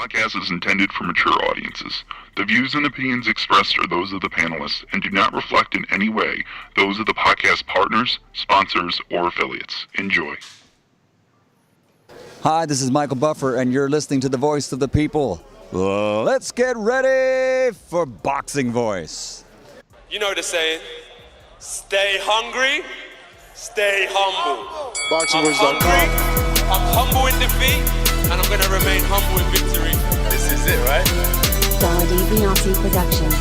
podcast is intended for mature audiences. The views and opinions expressed are those of the panelists and do not reflect in any way those of the podcast partners, sponsors, or affiliates. Enjoy. Hi, this is Michael Buffer, and you're listening to the voice of the people. Let's get ready for Boxing Voice. You know the saying, stay hungry, stay humble. BoxingVoice.com. I'm humble in defeat, and I'm going to remain humble in victory. This is it, right? Deontay Productions.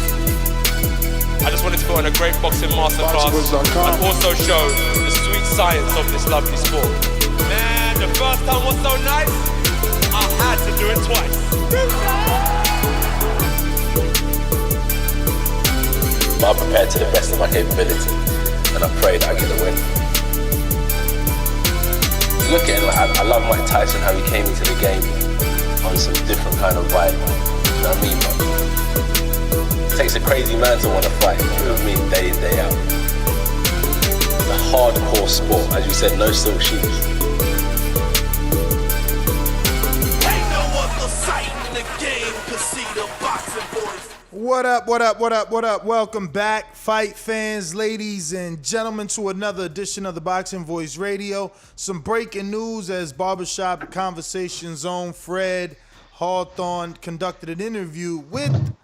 I just wanted to put on a great boxing masterclass and also show the sweet science of this lovely sport. Man, the first time was so nice, I had to do it twice. I'm prepared to the best of my capability, and I pray that I get the win. Look at it, like, I love Mike Tyson, how he came into the game on some different kind of vibe. You know what I mean? But it takes a crazy man to want to fight, you know what I mean, day in, day out. It's a hardcore sport, as you said, no silk shoes. Ain't no other sight in the game to see the boxing boys. What up, what up, what up, what up? Welcome back, fight fans, ladies and gentlemen, to another edition of the Boxing Voice Radio. Some breaking news as Barbershop Conversations own Fred Hawthorne conducted an interview with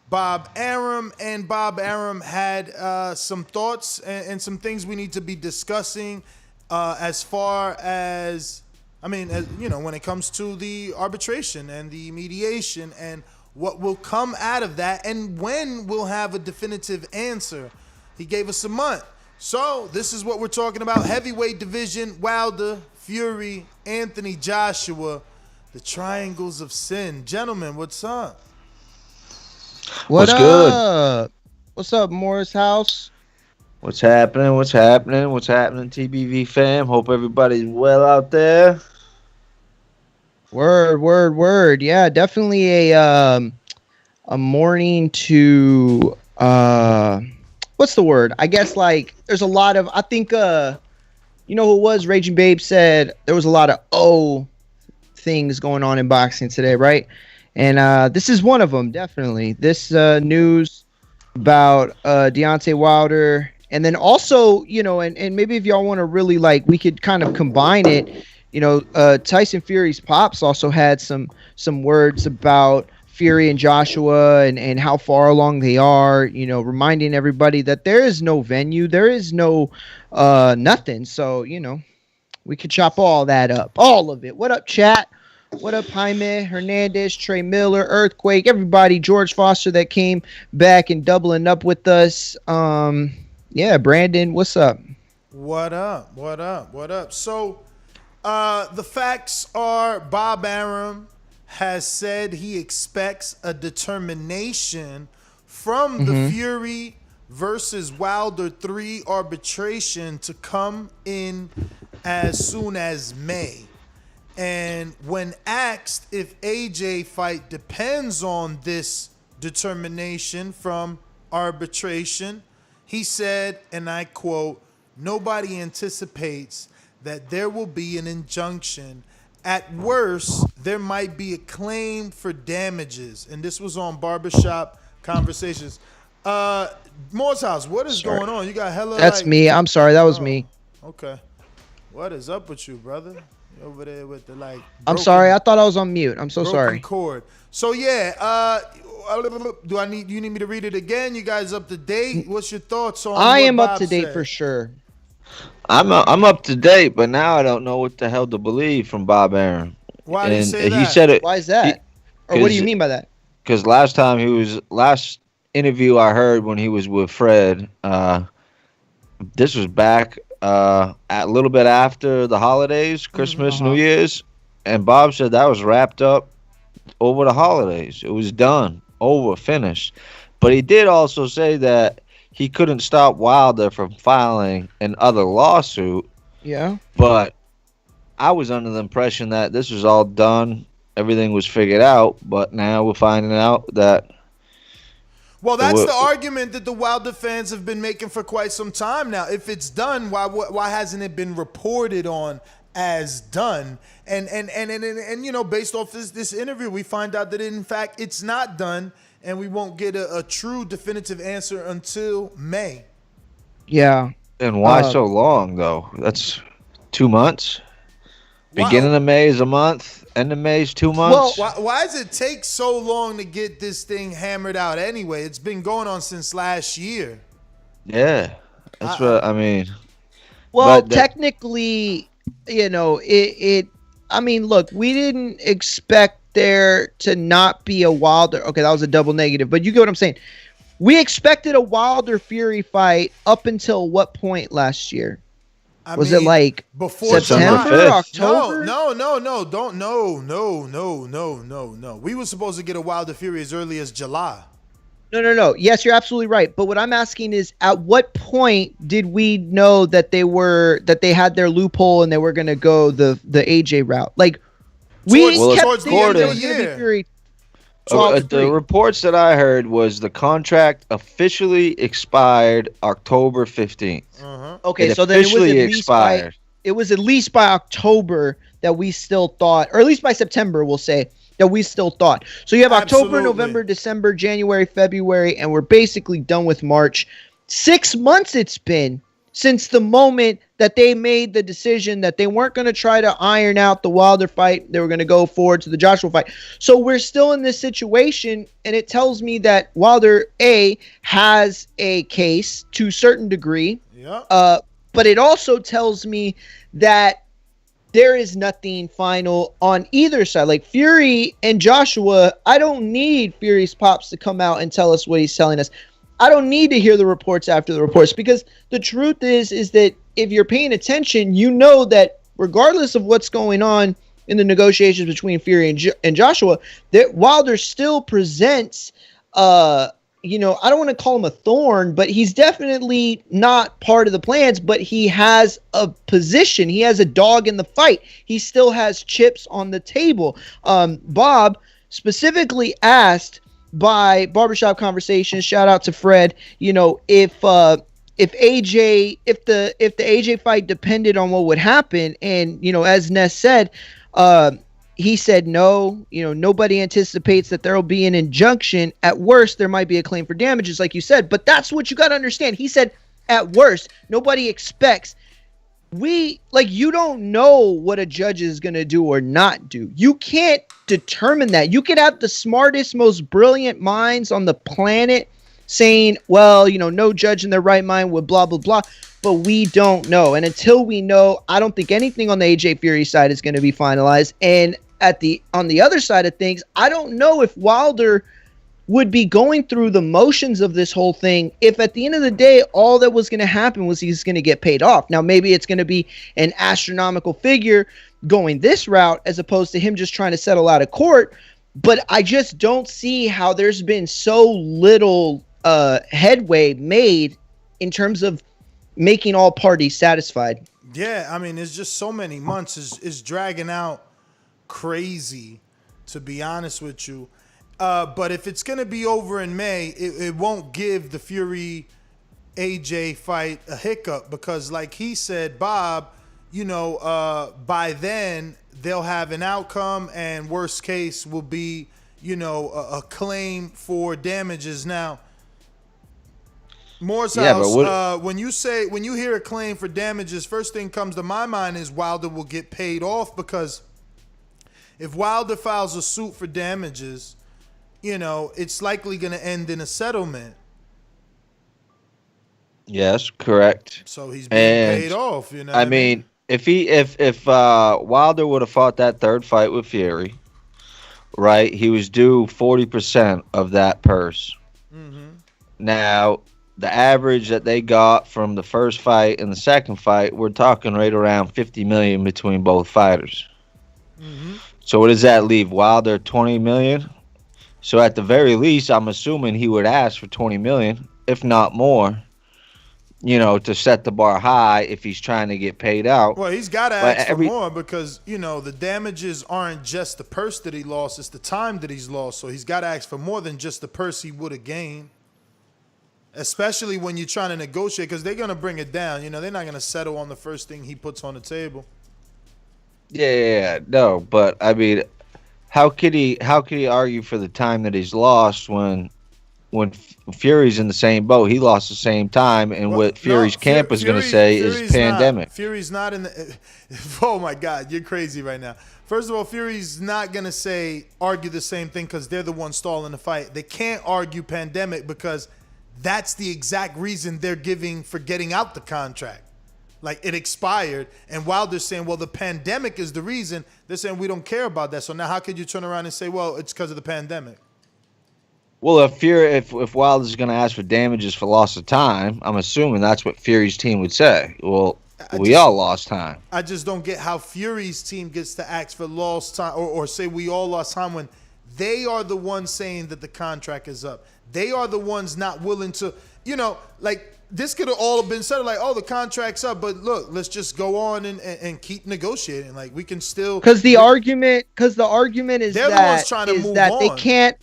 Bob Arum, and Bob Arum had some thoughts and some things we need to be discussing as far as, when it comes to the arbitration and the mediation and what will come out of that and when we'll have a definitive answer. He gave us a month. So this is what we're talking about. Heavyweight division, Wilder, Fury, Anthony Joshua, the triangles of sin. Gentlemen, what's up? What's good? What's up, Morris House? What's happening, TBV fam? Hope everybody's well out there. Word. Yeah, definitely a morning to what's the word? I guess like there's a lot of, I think you know who it was? Raging Babe said there was a lot of things going on in boxing today, right? And this is one of them, definitely. This news about Deontay Wilder, and then also, and maybe if y'all want to really we could kind of combine it. Tyson Fury's pops also had some words about Fury and Joshua and how far along they are, reminding everybody that there is no venue, there is no nothing. So, we could chop all that up, all of it. What up, chat? What up, Jaime Hernandez, Trey Miller, Earthquake, everybody, George Foster that came back and doubling up with us. Yeah, Brandon, what's up? What up? So, the facts are Bob Arum has said he expects a determination from the Fury versus Wilder 3 arbitration to come in as soon as May. And when asked if AJ fight depends on this determination from arbitration, he said, and I quote, "Nobody anticipates that there will be an injunction. At worst, there might be a claim for damages." And this was on Barbershop Conversations. Moore's House, what is going on? You got hella. That's me. I'm sorry. That was me. Okay. What is up with you, brother? You over there with the I'm sorry. I thought I was on mute. I'm so sorry. Cord. So yeah. Do you need me to read it again? You guys up to date? What's your thoughts on? I am Bob up to date said? for sure. I'm up to date, but now I don't know what the hell to believe from Bob Arum. Why did he say that? He said it. Why is that? Or what do you mean by that? Because last interview I heard when he was with Fred, this was back a little bit after the holidays, Christmas, New Year's, and Bob said that was wrapped up over the holidays. It was done, over, finished. But he did also say that he couldn't stop Wilder from filing another lawsuit. Yeah. But I was under the impression that this was all done. Everything was figured out. But now we're finding out that. Well, that's the argument that the Wilder fans have been making for quite some time now. If it's done, why hasn't it been reported on as done. And you know, based off this interview, we find out that in fact it's not done, and we won't get a true definitive answer until May. Yeah. And why so long though? That's 2 months. Beginning of May is a month. End of May is 2 months. Well, why does it take so long to get this thing hammered out anyway? It's been going on since last year. Yeah, that's what I mean. Well, technically, you know, I mean, look, we didn't expect there to not be a Wilder. Okay, that was a double negative, but you get what I'm saying. We expected a Wilder Fury fight up until what point last year? Was it like before September, October? No. We were supposed to get a Wilder Fury as early as July. No. Yes, you're absolutely right. But what I'm asking is, at what point did we know that they had their loophole and they were going to go the AJ route? Like we kept thinking there was going to be Fury. The reports that I heard was the contract officially expired October 15th. Okay, so then it was at least by October that we still thought, or at least by September, we'll say, that we still thought. So you have October, November, December, January, February, and we're basically done with March. 6 months it's been since the moment that they made the decision that they weren't going to try to iron out the Wilder fight. They were going to go forward to the Joshua fight. So we're still in this situation, and it tells me that Wilder, A, has a case to a certain degree. Yeah. But it also tells me that there is nothing final on either side. Like Fury and Joshua, I don't need Fury's pops to come out and tell us what he's telling us. I don't need to hear the reports after the reports, because the truth is that if you're paying attention, you know that regardless of what's going on in the negotiations between Fury and Joshua, that Wilder still presents, you know, I don't want to call him a thorn, but he's definitely not part of the plans, but he has a position. He has a dog in the fight. He still has chips on the table. Bob specifically asked by Barbershop Conversations, shout out to Fred, you know, if the AJ fight depended on what would happen, and, you know, as Ness said, he said no, you know, nobody anticipates that there will be an injunction. At worst, there might be a claim for damages, like you said, but that's what you got to understand. He said at worst, nobody expects. You don't know what a judge is going to do or not do. You can't determine that. You could have the smartest, most brilliant minds on the planet saying, well, you know, no judge in their right mind would blah, blah, blah. But we don't know. And until we know, I don't think anything on the AJ Fury side is going to be finalized. And on the other side of things, I don't know if Wilder would be going through the motions of this whole thing if at the end of the day all that was going to happen was he's going to get paid off. Now maybe it's going to be an astronomical figure going this route as opposed to him just trying to settle out of court, but I just don't see how there's been so little headway made in terms of making all parties satisfied. Yeah, I mean, it's just so many months. It's dragging out crazy, to be honest with you. But if it's going to be over in May, it won't give the Fury AJ fight a hiccup, because like he said, Bob, you know, by then they'll have an outcome, and worst case will be, you know, a claim for damages. Now, Moore's House, when you hear a claim for damages, first thing comes to my mind is Wilder will get paid off, because if Wilder files a suit for damages, you know, it's likely going to end in a settlement. Yes, correct. So he's being paid off, you know. I mean, if Wilder would have fought that third fight with Fury, right, he was due 40% of that purse. Mm-hmm. Now, the average that they got from the first fight and the second fight, we're talking right around $50 million between both fighters. Mm-hmm. So what does that leave? Wilder $20 million? So at the very least, I'm assuming he would ask for $20 million, if not more, you know, to set the bar high if he's trying to get paid out. Well, he's got to ask for more, because, you know, the damages aren't just the purse that he lost, it's the time that he's lost. So he's got to ask for more than just the purse he would have gained, especially when you're trying to negotiate, because they're going to bring it down. You know, they're not going to settle on the first thing he puts on the table. No, but I mean, how could he argue for the time that he's lost when Fury's in the same boat? He lost the same time, and what Fury's camp is going to say is pandemic. Fury's not in the. Oh my God, you're crazy right now. First of all, Fury's not going to argue the same thing because they're the ones stalling the fight. They can't argue pandemic because that's the exact reason they're giving for getting out the contract. Like, it expired, and Wilder's saying, well, the pandemic is the reason. They're saying we don't care about that. So now how could you turn around and say, well, it's because of the pandemic? Well, if Wilder's going to ask for damages for loss of time, I'm assuming that's what Fury's team would say. Well, we all lost time. I just don't get how Fury's team gets to ask for lost time or say we all lost time when they are the ones saying that the contract is up. They are the ones not willing to, like, this could have all been said like, oh, the contract's up, but look, let's just go on and keep negotiating. Like, we can still the argument is they're the ones trying to move on. They can't.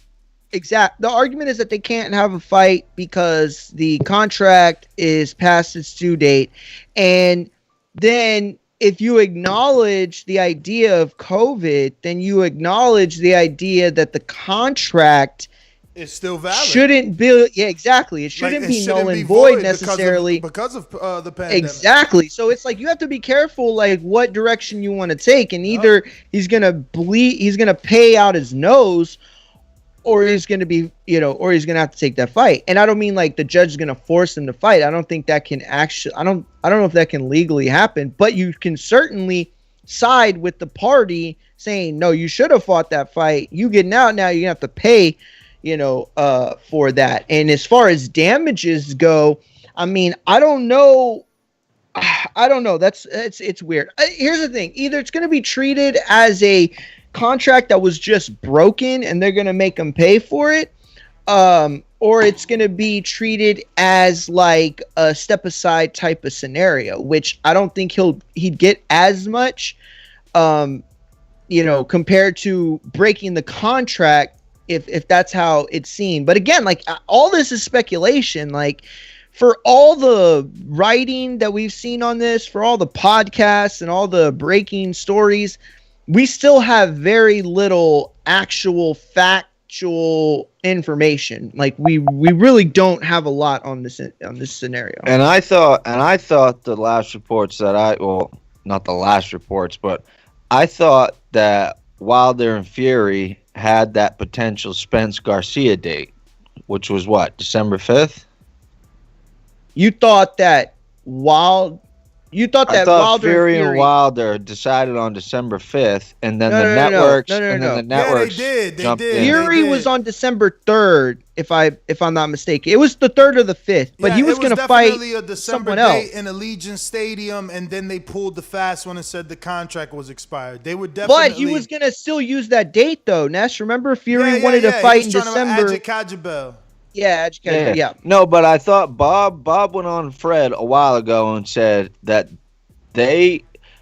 The argument is that they can't have a fight because the contract is past its due date. And then if you acknowledge the idea of COVID, then you acknowledge the idea that the contract is still valid. Shouldn't be, yeah, exactly. It shouldn't be null and void necessarily because of the pandemic. Exactly. So it's like you have to be careful, like what direction you want to take, and either he's gonna pay out his nose, or he's gonna be, or he's gonna have to take that fight. And I don't mean like the judge is gonna force him to fight. I don't think that can actually. I don't know if that can legally happen, but you can certainly side with the party saying, no, you should have fought that fight. You getting out now, you have to pay. For that. And as far as damages go, I mean, I don't know. It's weird. Here's the thing. Either it's going to be treated as a contract that was just broken and they're going to make them pay for it. Or it's going to be treated as like a step aside type of scenario, which I don't think he'd get as much, compared to breaking the contract. If that's how it's seen. But again, like all this is speculation. Like for all the writing that we've seen on this, for all the podcasts and all the breaking stories, we still have very little actual factual information. Like we really don't have a lot on this scenario. And I thought the last reports that not the last reports, but I thought that Wilder and Fury had that potential Spence Garcia date, which was what, December 5th? You thought that Fury and Wilder decided on December 5th, and then the networks they did. Fury was on December 3rd, if I'm not mistaken. It was the 3rd or the 5th, but he was going to fight a December someone else in Allegiant Stadium, and then they pulled the fast one and said the contract was expired. They were definitely. But he was going to still use that date though. Ness, remember Fury wanted to fight in December. Yeah. No, but I thought Bob went on Fred a while ago and said that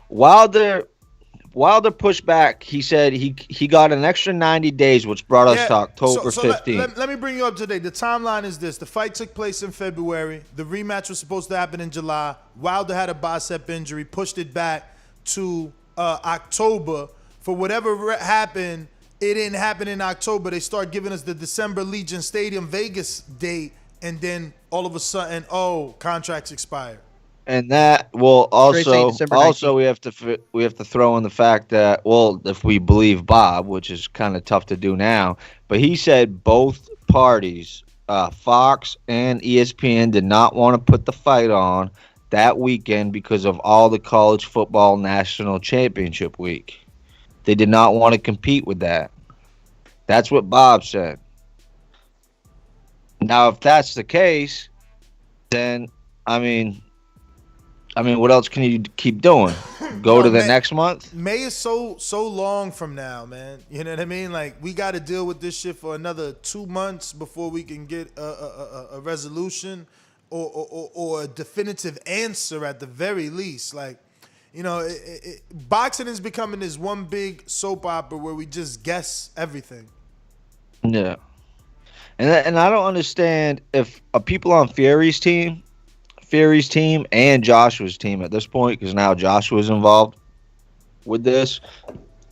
Wilder pushed back. He said he got an extra 90 days, which brought us to October 15th. Let me bring you up to date. The timeline is this. The fight took place in February. The rematch was supposed to happen in July. Wilder had a bicep injury, pushed it back to October. For whatever happened, it didn't happen in October. They start giving us the December Allegiant Stadium Vegas date, and then all of a sudden, contracts expired. And that will also we have to throw in the fact that, well, if we believe Bob, which is kind of tough to do now, but he said both parties, Fox and ESPN, did not want to put the fight on that weekend because of all the college football national championship week. They did not want to compete with that. That's what Bob said. Now, if that's the case, then I mean, what else can you keep doing? Go to the next month? May is so long from now, man. You know what I mean? Like, we got to deal with this shit for another 2 months before we can get a resolution or a definitive answer at the very least. Like, boxing is becoming this one big soap opera where we just guess everything. Yeah. And I don't understand if people on Fury's team and Joshua's team at this point, because now Joshua's involved, with this.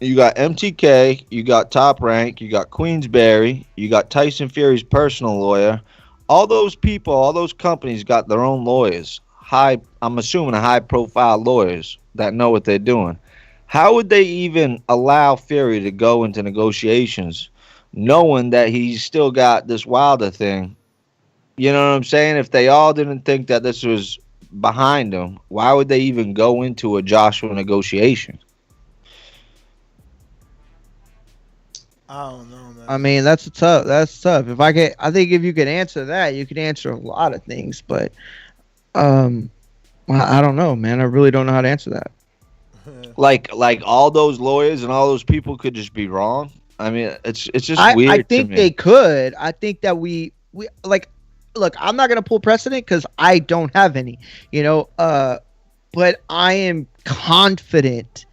You got MTK, you got Top Rank, you got Queensberry, you got Tyson Fury's personal lawyer. All those people, all those companies got their own lawyers. I'm assuming high-profile lawyers that know what they're doing. How would they even allow Fury to go into negotiations knowing that he's still got this Wilder thing? You know what I'm saying? If they all didn't think that this was behind them, why would they even go into a Joshua negotiation? I don't know, man. I mean, that's tough. I think if you could answer that, you could answer a lot of things. But, I don't know, man. I really don't know how to answer that. Like all those lawyers and all those people could just be wrong. I mean, it's just weird. I think to me. they could. I think that we like. Look, I'm not gonna pull precedent because I don't have any. But I am confident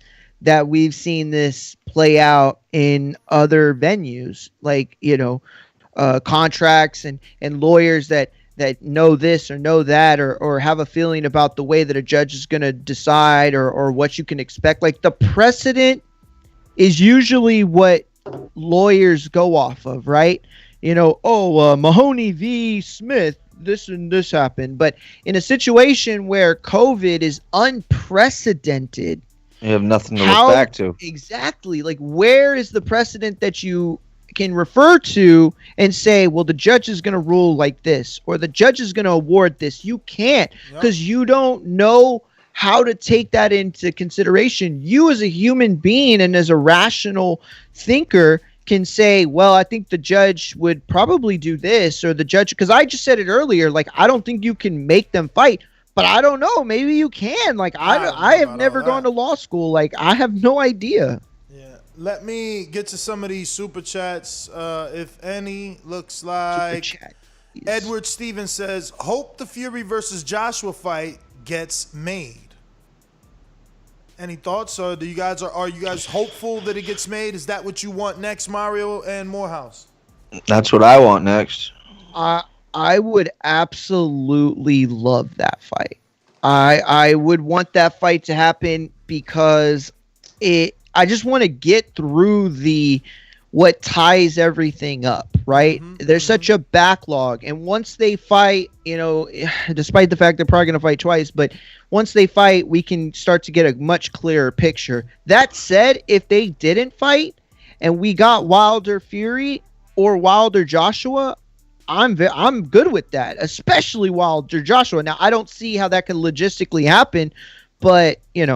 that we've seen this play out in other venues, like contracts and lawyers that know this or know that or have a feeling about the way that a judge is going to decide or what you can expect. Like, the precedent is usually what lawyers go off of, right? Mahoney v. Smith, this and this happened. But in a situation where COVID is unprecedented, you have nothing to look back to. Exactly. Like, where is the precedent that you can refer to and say, well, the judge is going to rule like this or the judge is going to award this? You can't, because you don't know how to take that into consideration. You as a human being and as a rational thinker can say, well, I think the judge would probably do this, or the judge, because I just said it earlier, like, I don't think you can make them fight. But I don't know. Maybe you can. Like, I have never gone to law school. Like, I have no idea. Yeah. Let me get to some of these super chats. If any, looks like Edward Stevens says, hope the Fury versus Joshua fight gets made. Any thoughts? Or are you guys hopeful that it gets made? Is that what you want next, Mario and Morehouse? That's what I want next. I would absolutely love that fight. I would want that fight to happen because I just want to get through what ties everything up, right? There's such a backlog. And once they fight, despite the fact they're probably going to fight twice, but once they fight, we can start to get a much clearer picture. That said, if they didn't fight and we got Wilder Fury or Wilder Joshua, I'm good with that, especially Wilder Joshua. Now, I don't see how that can logistically happen, but we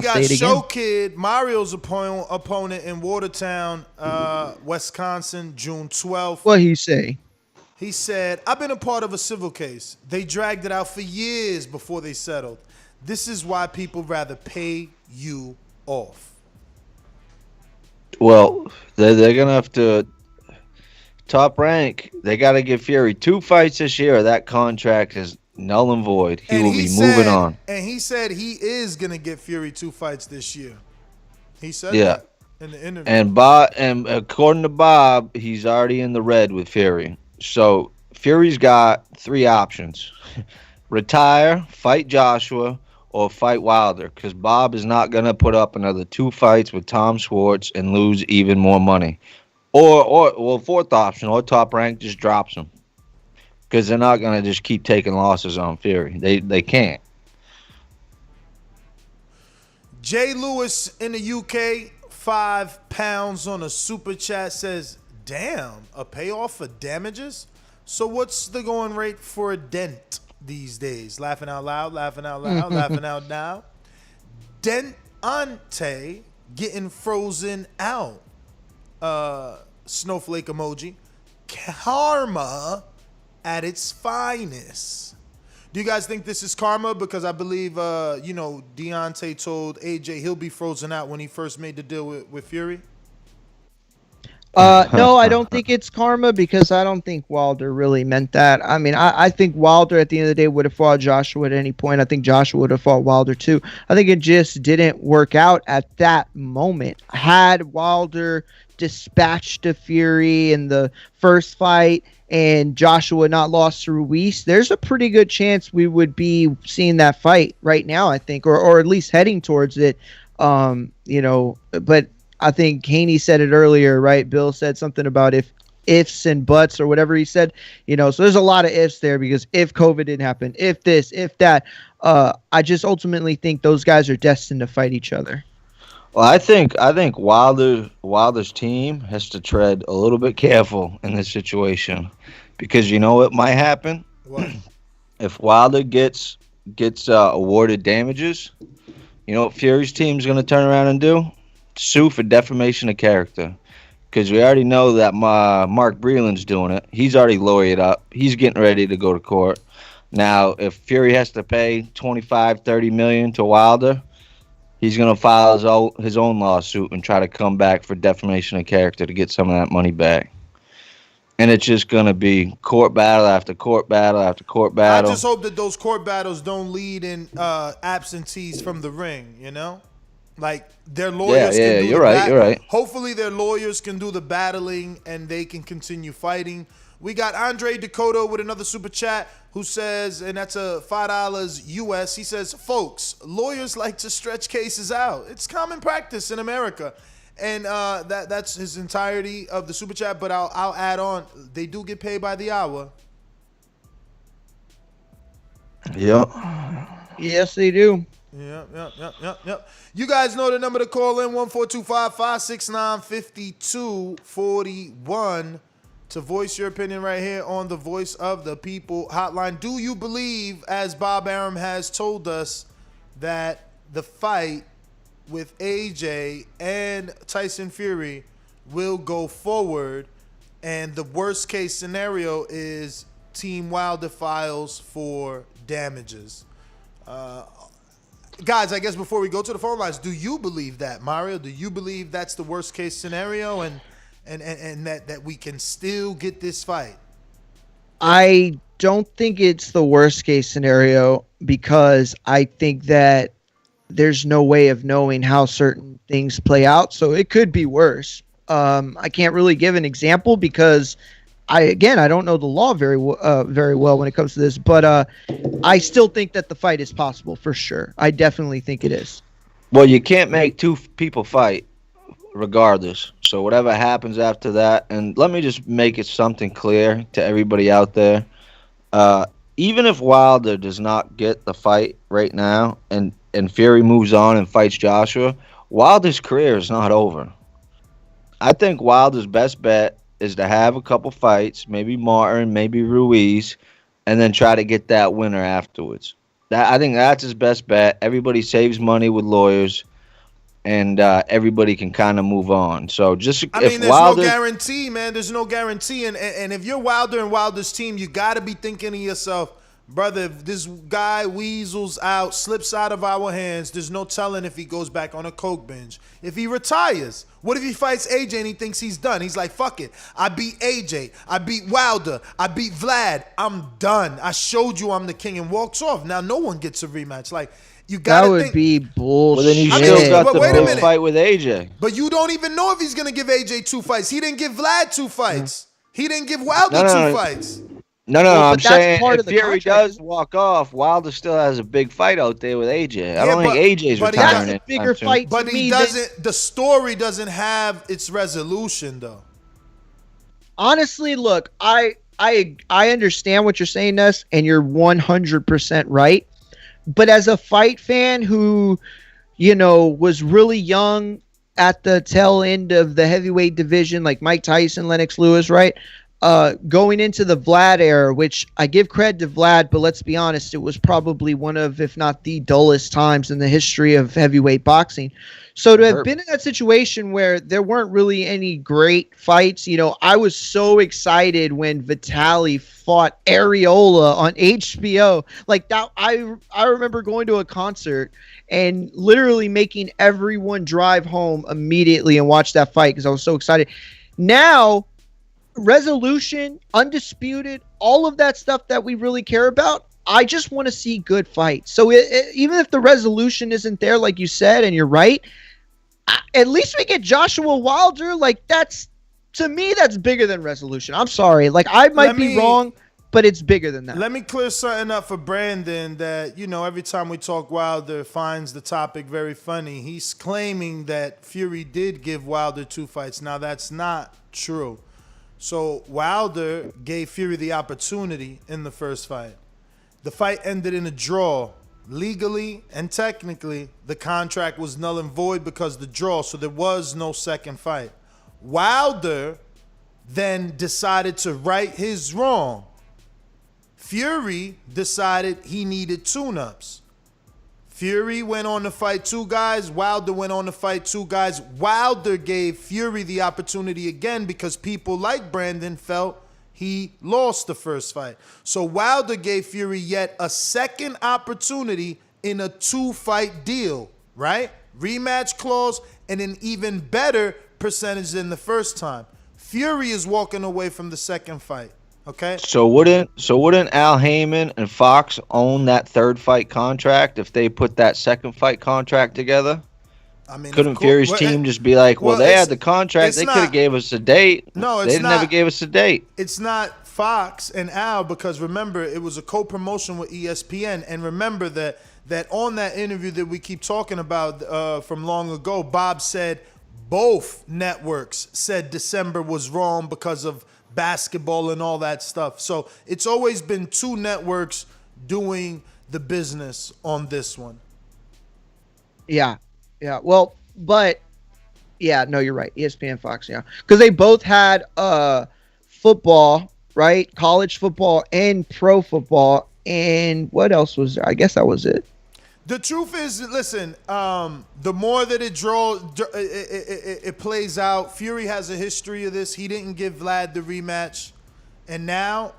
got Show Kid, Mario's opponent in Watertown, Wisconsin, June 12th. What he say? He said, I've been a part of a civil case. They dragged it out for years before they settled. This is why people rather pay you off. Well, they're going to have to Top Rank. They got to give Fury 2 fights this year. That contract is null and void. He will be moving on. And he said he is going to get Fury 2 fights this year. He said that in the interview. And according to Bob, he's already in the red with Fury. So Fury's got 3 options. Retire, fight Joshua, or fight Wilder, because Bob is not going to put up another 2 fights with Tom Schwartz and lose even more money. Or fourth option, or Top Rank just drops him, because they're not going to just keep taking losses on Fury. They can't. Jay Lewis in the UK, £5 on a super chat, says, damn, a payoff for damages? So what's the going rate for a dent these days? Laughing out loud, laughing out loud, laughing out now. Deontay getting frozen out. Snowflake emoji. Karma at its finest. Do you guys think this is karma? Because I believe, Deontay told AJ he'll be frozen out when he first made the deal with Fury. No, I don't think it's karma, because I don't think Wilder really meant that. I mean, I think Wilder at the end of the day would have fought Joshua at any point. I think Joshua would have fought Wilder too. I think it just didn't work out at that moment. Had Wilder dispatched to Fury in the first fight and Joshua not lost to Ruiz, there's a pretty good chance we would be seeing that fight right now, I think, or at least heading towards it. But I think Haney said it earlier, right? Bill said something about ifs and buts or whatever he said, so there's a lot of ifs there because if COVID didn't happen, if this, if that, I just ultimately think those guys are destined to fight each other. Well, I think Wilder's team has to tread a little bit careful in this situation because you know what might happen? What? If Wilder gets awarded damages, you know what Fury's team's going to turn around and do? Sue for defamation of character. Because we already know that Mark Breland's doing it. He's already lawyered up. He's getting ready to go to court. Now, if Fury has to pay $25-30 million to Wilder, he's going to file his own lawsuit and try to come back for defamation of character to get some of that money back. And it's just going to be court battle after court battle after court battle. I just hope that those court battles don't lead in absentees from the ring, Like their lawyers can do you're right. Hopefully their lawyers can do the battling and they can continue fighting. We got Andre Dakota with another super chat who says, and that's a $5 US. He says, folks, lawyers like to stretch cases out. It's common practice in America. And that's his entirety of the super chat, but I'll add on. They do get paid by the hour. Yep. Yes, they do. Yep. You guys know the number to call in, 1-425-569-5241 to voice your opinion right here on the Voice of the People hotline. Do you believe, as Bob Arum has told us, that the fight with AJ and Tyson Fury will go forward, and the worst case scenario is Team Wilder files for damages? Guys, I guess before we go to the phone lines, do you believe that, Mario? Do you believe that's the worst case scenario and that we can still get this fight? I don't think it's the worst case scenario because I think that there's no way of knowing how certain things play out. So it could be worse. I can't really give an example because I don't know the law very well when it comes to this, but I still think that the fight is possible for sure. I definitely think it is. Well, you can't make two people fight regardless. So whatever happens after that, and let me just make it something clear to everybody out there. Even if Wilder does not get the fight right now and Fury moves on and fights Joshua, Wilder's career is not over. I think Wilder's best bet is to have a couple fights, maybe Martin, maybe Ruiz, and then try to get that winner afterwards. I think that's his best bet. Everybody saves money with lawyers, and everybody can kind of move on. So there's no guarantee, man. There's no guarantee. And if you're Wilder and Wilder's team, you got to be thinking to yourself, brother, if this guy weasels out, slips out of our hands, there's no telling if he goes back on a coke binge. If he retires, what if he fights AJ and he thinks he's done? He's like, fuck it. I beat AJ. I beat Wilder. I beat Vlad. I'm done. I showed you I'm the king, and walks off. Now no one gets a rematch. Like, you gotta think. That would be bullshit. Well, then you still got the big fight with AJ. But you don't even know if he's going to give AJ 2 fights. He didn't give Vlad 2 fights. He didn't give Wilder 2 fights. No, I'm saying if Fury does walk off, Wilder still has a big fight out there with AJ. I don't think AJ's retiring. That's a bigger fight. But he doesn't. The story doesn't have its resolution, though. Honestly, look, I understand what you're saying, Ness, and you're 100% right. But as a fight fan who, was really young at the tail end of the heavyweight division, like Mike Tyson, Lennox Lewis, right? Going into the Vlad era, which I give credit to Vlad, but let's be honest, it was probably one of, if not the dullest times in the history of heavyweight boxing. So to have been in that situation where there weren't really any great fights, I was so excited when Vitaly fought Areola on HBO. Like that, I remember going to a concert and literally making everyone drive home immediately and watch that fight because I was so excited. Now, resolution, undisputed, all of that stuff that we really care about, I just want to see good fights. So even if the resolution isn't there, like you said, and you're right, at least we get Joshua Wilder. Like, to me, that's bigger than resolution. I'm sorry. Like, I might be wrong, but it's bigger than that. Let me clear something up for Brandon that, every time we talk Wilder finds the topic very funny. He's claiming that Fury did give Wilder 2 fights. Now, that's not true. So Wilder gave Fury the opportunity in the first fight. The fight ended in a draw. Legally and technically, the contract was null and void because of the draw, so there was no second fight. Wilder then decided to right his wrong. Fury decided he needed tune-ups. Fury went on to fight 2 guys. Wilder went on to fight 2 guys. Wilder gave Fury the opportunity again because people like Brandon felt he lost the first fight. So Wilder gave Fury yet a second opportunity in a 2-fight deal, right? Rematch clause and an even better percentage than the first time. Fury is walking away from the second fight. Okay. So wouldn't Al Heyman and Fox own that 3rd fight contract if they put that 2nd fight contract together? I mean, couldn't Fury's team just be like, well, they had the contract, they could have gave us a date. No, they never gave us a date. It's not Fox and Al because remember it was a co-promotion with ESPN, and remember that on that interview that we keep talking about from long ago, Bob said both networks said December was wrong because of basketball and all that stuff. So it's always been 2 networks doing the business on this one. Yeah. Well, but yeah, no, you're right. ESPN, Fox, yeah, because they both had football, right? College football and pro football, and what else was there? I guess that was it. The truth is, listen, the more that it plays out, Fury has a history of this. He didn't give Vlad the rematch. And now,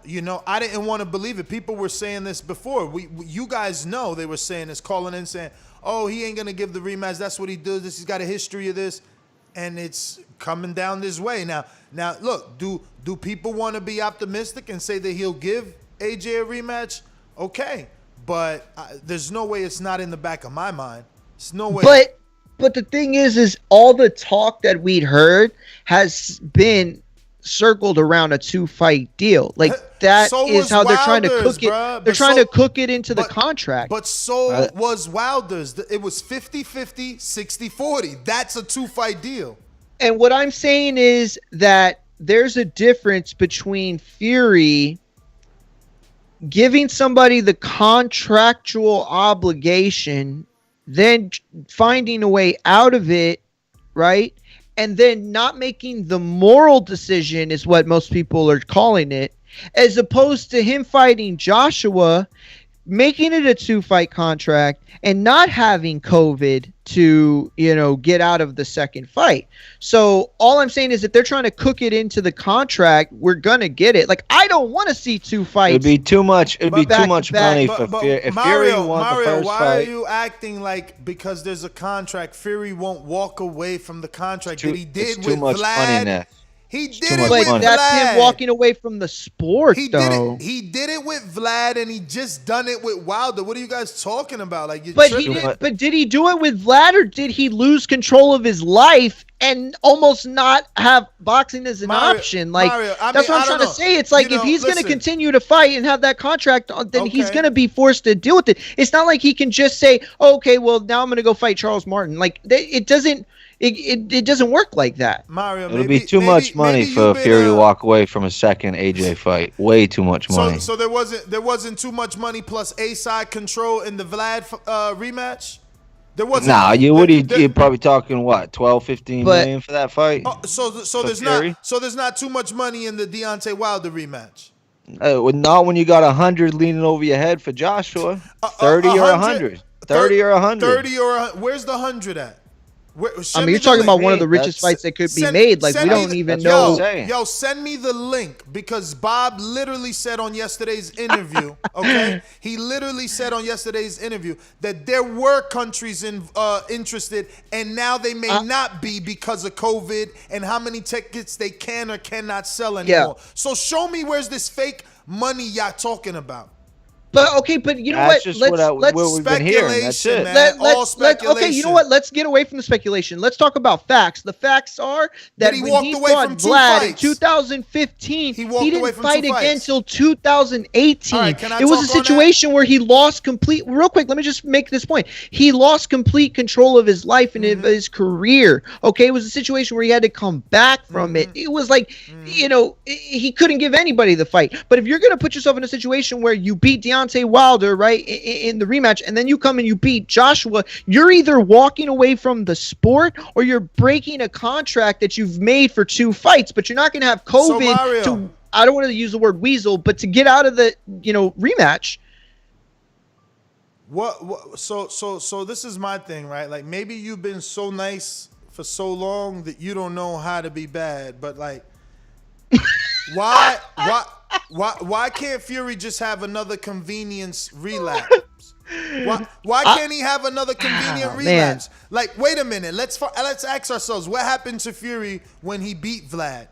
I didn't want to believe it. People were saying this before. You guys know they were saying this, calling in saying, oh, he ain't going to give the rematch. That's what he does. He's got a history of this. And it's coming down this way. Now, look, do people want to be optimistic and say that he'll give AJ a rematch? Okay. But there's no way it's not in the back of my mind. There's no way. But the thing is all the talk that we'd heard has been circled around a 2-fight deal. Like that is how they're trying to cook it. They're trying to cook it into the contract. But so was Wilder's. It was 50-50, 60-40. That's a 2-fight deal. And what I'm saying is that there's a difference between Fury giving somebody the contractual obligation, then finding a way out of it, right? And then not making the moral decision is what most people are calling it, as opposed to him fighting Joshua, making it a 2-fight contract and not having COVID to, get out of the second fight. So all I'm saying is if they're trying to cook it into the contract, we're going to get it. Like, I don't want to see 2 fights. It'd be too much. It'd be too much money for Fury. If Fury won the first why fight, are you acting like because there's a contract, Fury won't walk away from the contract that he did with Vlad? He did it with Vlad. That's him walking away from the sport, though. He did it with Vlad, and he just done it with Wilder. What are you guys talking about? Like, but did he do it with Vlad, or did he lose control of his life and almost not have boxing as an option? Like, that's what I'm trying to say. It's like if he's going to continue to fight and have that contract, then he's going to be forced to deal with it. It's not like he can just say, okay, well, now I'm going to go fight Charles Martin. Like, it doesn't. It doesn't work like that. Mario, it'll be too much money for Fury to walk away from a second AJ fight. Way too much money. So there wasn't too much money plus A-side control in the Vlad rematch. There wasn't. Nah, you're probably talking what 12-15 million for that fight. So there's not too much money in the Deontay Wilder rematch. Not when you got 100 leaning over your head for Joshua. 30 or 100. 30 or 100. 30 or 100. Where's the 100 at? You're talking about one of the richest fights that could be made. Like, we don't even know. Yo, send me the link because Bob literally said on yesterday's interview, okay? He literally said on yesterday's interview that there were countries interested, and now they may not be because of COVID and how many tickets they can or cannot sell anymore. So show me where's this fake money y'all talking about. But you know what? That's just what we've been hearing. That's it. Man. All speculation. Okay, you know what? Let's get away from the speculation. Let's talk about facts. The facts are that he when walked he away fought from 2 Vlad in fights. 2015, He walked he away didn't from fight 2 again fights. until 2018. All right, can I it was a talk on that? situation where he lost complete. Real quick, let me just make this point. He lost complete control of his life and of his career. Okay, it was a situation where he had to come back from it. It was like, he couldn't give anybody the fight. But if you're gonna put yourself in a situation where you beat Deontay Wilder, right, in the rematch, and then you come and you beat Joshua, you're either walking away from the sport or you're breaking a contract that you've made for 2 fights. But you're not gonna have COVID Mario, to. I don't want to use the word weasel, but to get out of the rematch. What so this is my thing, right? Like, maybe you've been so nice for so long that you don't know how to be bad, but like why can't Fury just have another convenience relapse? Why can't he have another convenient relapse? Man. Like, wait a minute, let's ask ourselves, what happened to Fury when he beat Vlad?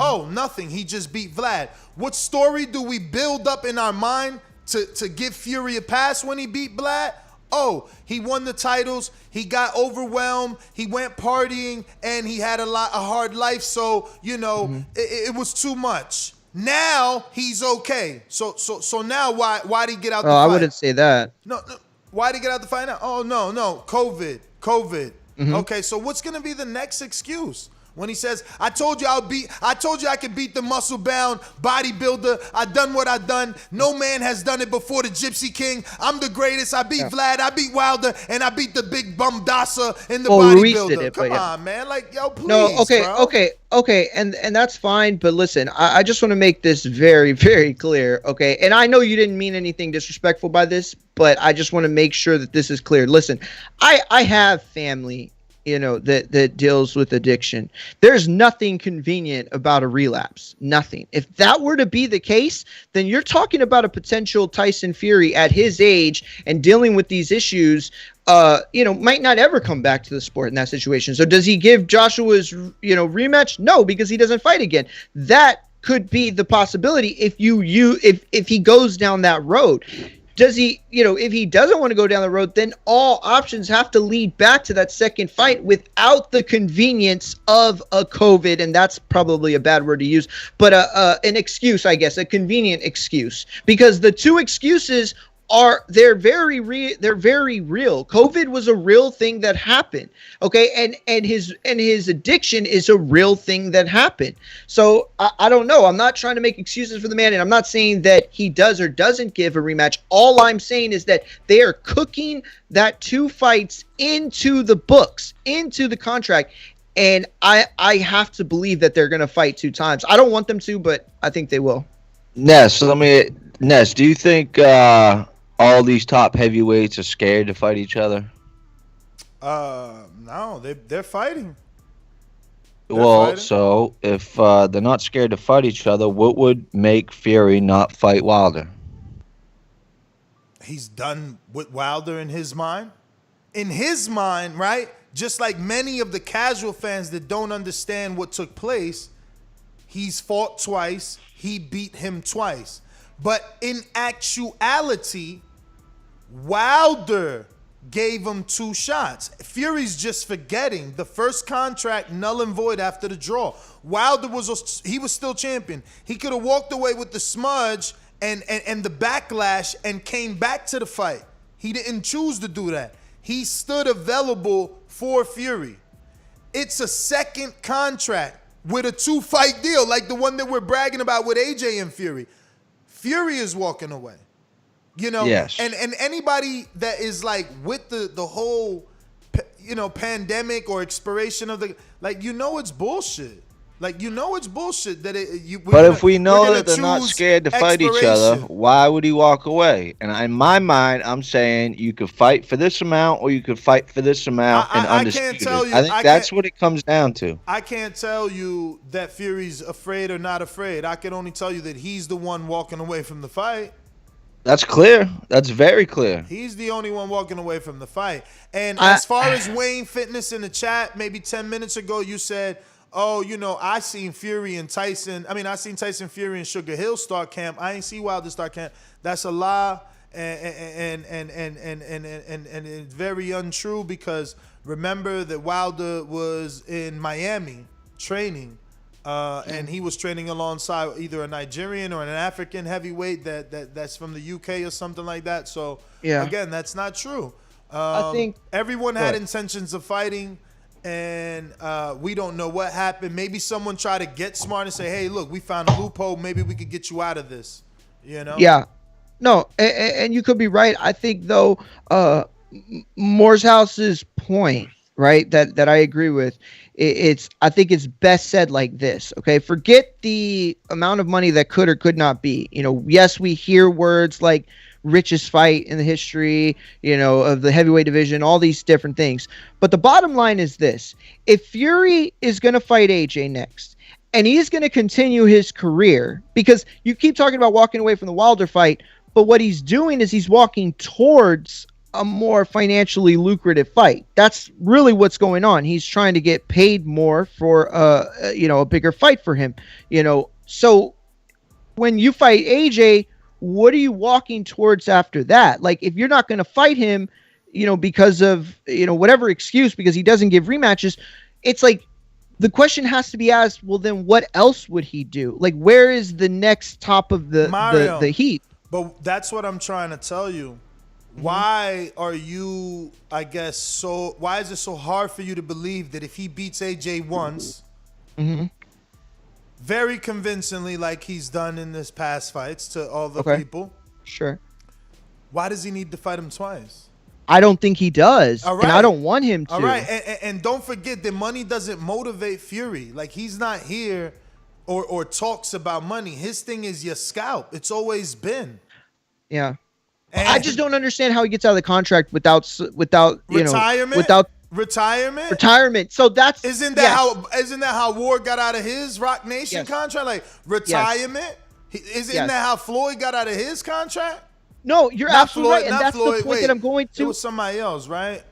Oh, nothing. He just beat Vlad. What story do we build up in our mind to give Fury a pass when he beat Vlad? Oh, he won the titles. He got overwhelmed. He went partying, and he had a hard life. So it was too much. Now he's okay. So now why did he get out the fight? I wouldn't say that. No. Why did he get out the fight now? Oh no. COVID. Okay, so what's gonna be the next excuse? When he says, I told you I could beat the muscle-bound bodybuilder. I done what I done. No man has done it before the Gypsy King. I'm the greatest. I beat Vlad, I beat Wilder, and I beat the big bum Dasa in the bodybuilder. Come on, man. Like, yo, please, Okay, and that's fine, but listen, I just want to make this very, very clear, okay? And I know you didn't mean anything disrespectful by this, but I just want to make sure that this is clear. Listen, I have family that deals with addiction. There's nothing convenient about a relapse. Nothing. If that were to be the case, then you're talking about a potential Tyson Fury at his age and dealing with these issues, might not ever come back to the sport in that situation. So does he give Joshua's, rematch? No, because he doesn't fight again. That could be the possibility if if he goes down that road. Does he, if he doesn't want to go down the road, then all options have to lead back to that second fight without the convenience of a COVID, and that's probably a bad word to use, but an excuse, I guess, a convenient excuse, because the two excuses they're very real. COVID was a real thing that happened. Okay. And his addiction is a real thing that happened. So I don't know. I'm not trying to make excuses for the man, and I'm not saying that he does or doesn't give a rematch. All I'm saying is that they are cooking that 2 fights into the books, into the contract. And I have to believe that they're going to fight 2 times. I don't want them to, but I think they will. Ness, do you think all these top heavyweights are scared to fight each other? No, they're fighting. So if they're not scared to fight each other, what would make Fury not fight Wilder? He's done with Wilder in his mind. In his mind, right? Just like many of the casual fans that don't understand what took place, he's fought twice. He beat him twice. But in actuality, Wilder gave him 2 shots. Fury's just forgetting the first contract null and void after the draw. Wilder was still champion. He could have walked away with the smudge and the backlash and came back to the fight. He didn't choose to do that. He stood available for Fury. It's a second contract with a 2-fight deal, like the one that we're bragging about with AJ and Fury. Fury is walking away. Yes. And anybody that is like with the whole, pandemic or expiration of it's bullshit. It's bullshit that if we know that they're not scared to fight each other, why would he walk away? And in my mind, I'm saying you could fight for this amount or you could fight for this amount and undisputed. I can't tell you. I think that's what it comes down to. I can't tell you that Fury's afraid or not afraid. I can only tell you that he's the one walking away from the fight. That's clear. That's very clear. He's the only one walking away from the fight. And as far as Wayne Fitness in the chat, maybe 10 minutes ago, you said, oh, I seen Fury and Tyson. I mean, I seen Tyson Fury and Sugar Hill start camp. I ain't see Wilder start camp. That's a lie, and it's very untrue because remember that Wilder was in Miami training, and he was training alongside either a Nigerian or an African heavyweight that's from the UK or something like that. So again, that's not true. I think everyone had intentions of fighting. And we don't know what happened. Maybe someone tried to get smart and say, hey, look, we found a loophole. Maybe we could get you out of this, Yeah. No, and you could be right. I think, though, Morshouse's point, right, that I agree with, I think it's best said like this, okay? Forget the amount of money that could or could not be. Yes, we hear words like richest fight in the history, of the heavyweight division, all these different things. But the bottom line is this. If Fury is going to fight AJ next, and he's going to continue his career, because you keep talking about walking away from the Wilder fight, but what he's doing is he's walking towards a more financially lucrative fight. That's really what's going on. He's trying to get paid more for a bigger fight for him. So when you fight AJ, what are you walking towards after that? Like, if you're not going to fight him, because of, whatever excuse, because he doesn't give rematches, it's like the question has to be asked, well, then what else would he do? Like, where is the next top of the heap? But that's what I'm trying to tell you. Why are you, why is it so hard for you to believe that if he beats AJ once, very convincingly like he's done in his past fights to all the people, sure, why does he need to fight him twice? I don't think he does, and I don't want him to. All right, and don't forget that money doesn't motivate Fury. Like, he's not here or talks about money. His thing is your scalp. It's always been. Yeah. And I just don't understand how he gets out of the contract without retirement. Retirement. So that's isn't that how Ward got out of his Rock Nation contract? Like, retirement. Isn't that how Floyd got out of his contract? No, you're absolutely right, and that's the point that I'm going to. It was somebody else, right?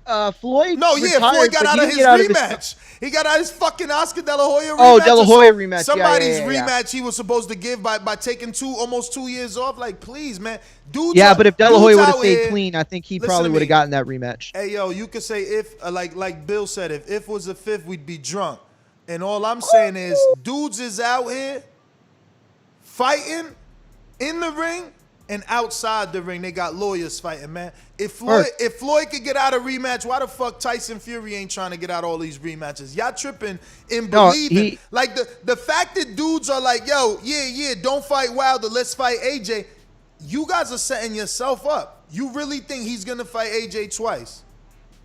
Floyd. No, Floyd got out of his rematch. He got out of his fucking Oscar De La Hoya rematch. Oh, De La Hoya rematch. Somebody's rematch he was supposed to give by taking almost 2 years off. Like, please, man. But if De La Hoya would have stayed clean, I think he probably would have gotten that rematch. Hey, yo, you could say if, like Bill said, if was a fifth, we'd be drunk. And all I'm saying is, dudes is out here fighting in the ring and outside the ring. They got lawyers fighting, man. If Floyd could get out a rematch, why the fuck Tyson Fury ain't trying to get out all these rematches? Y'all tripping and believing. Like, the fact that dudes are like, yo, don't fight Wilder, let's fight AJ. You guys are setting yourself up. You really think he's going to fight AJ twice?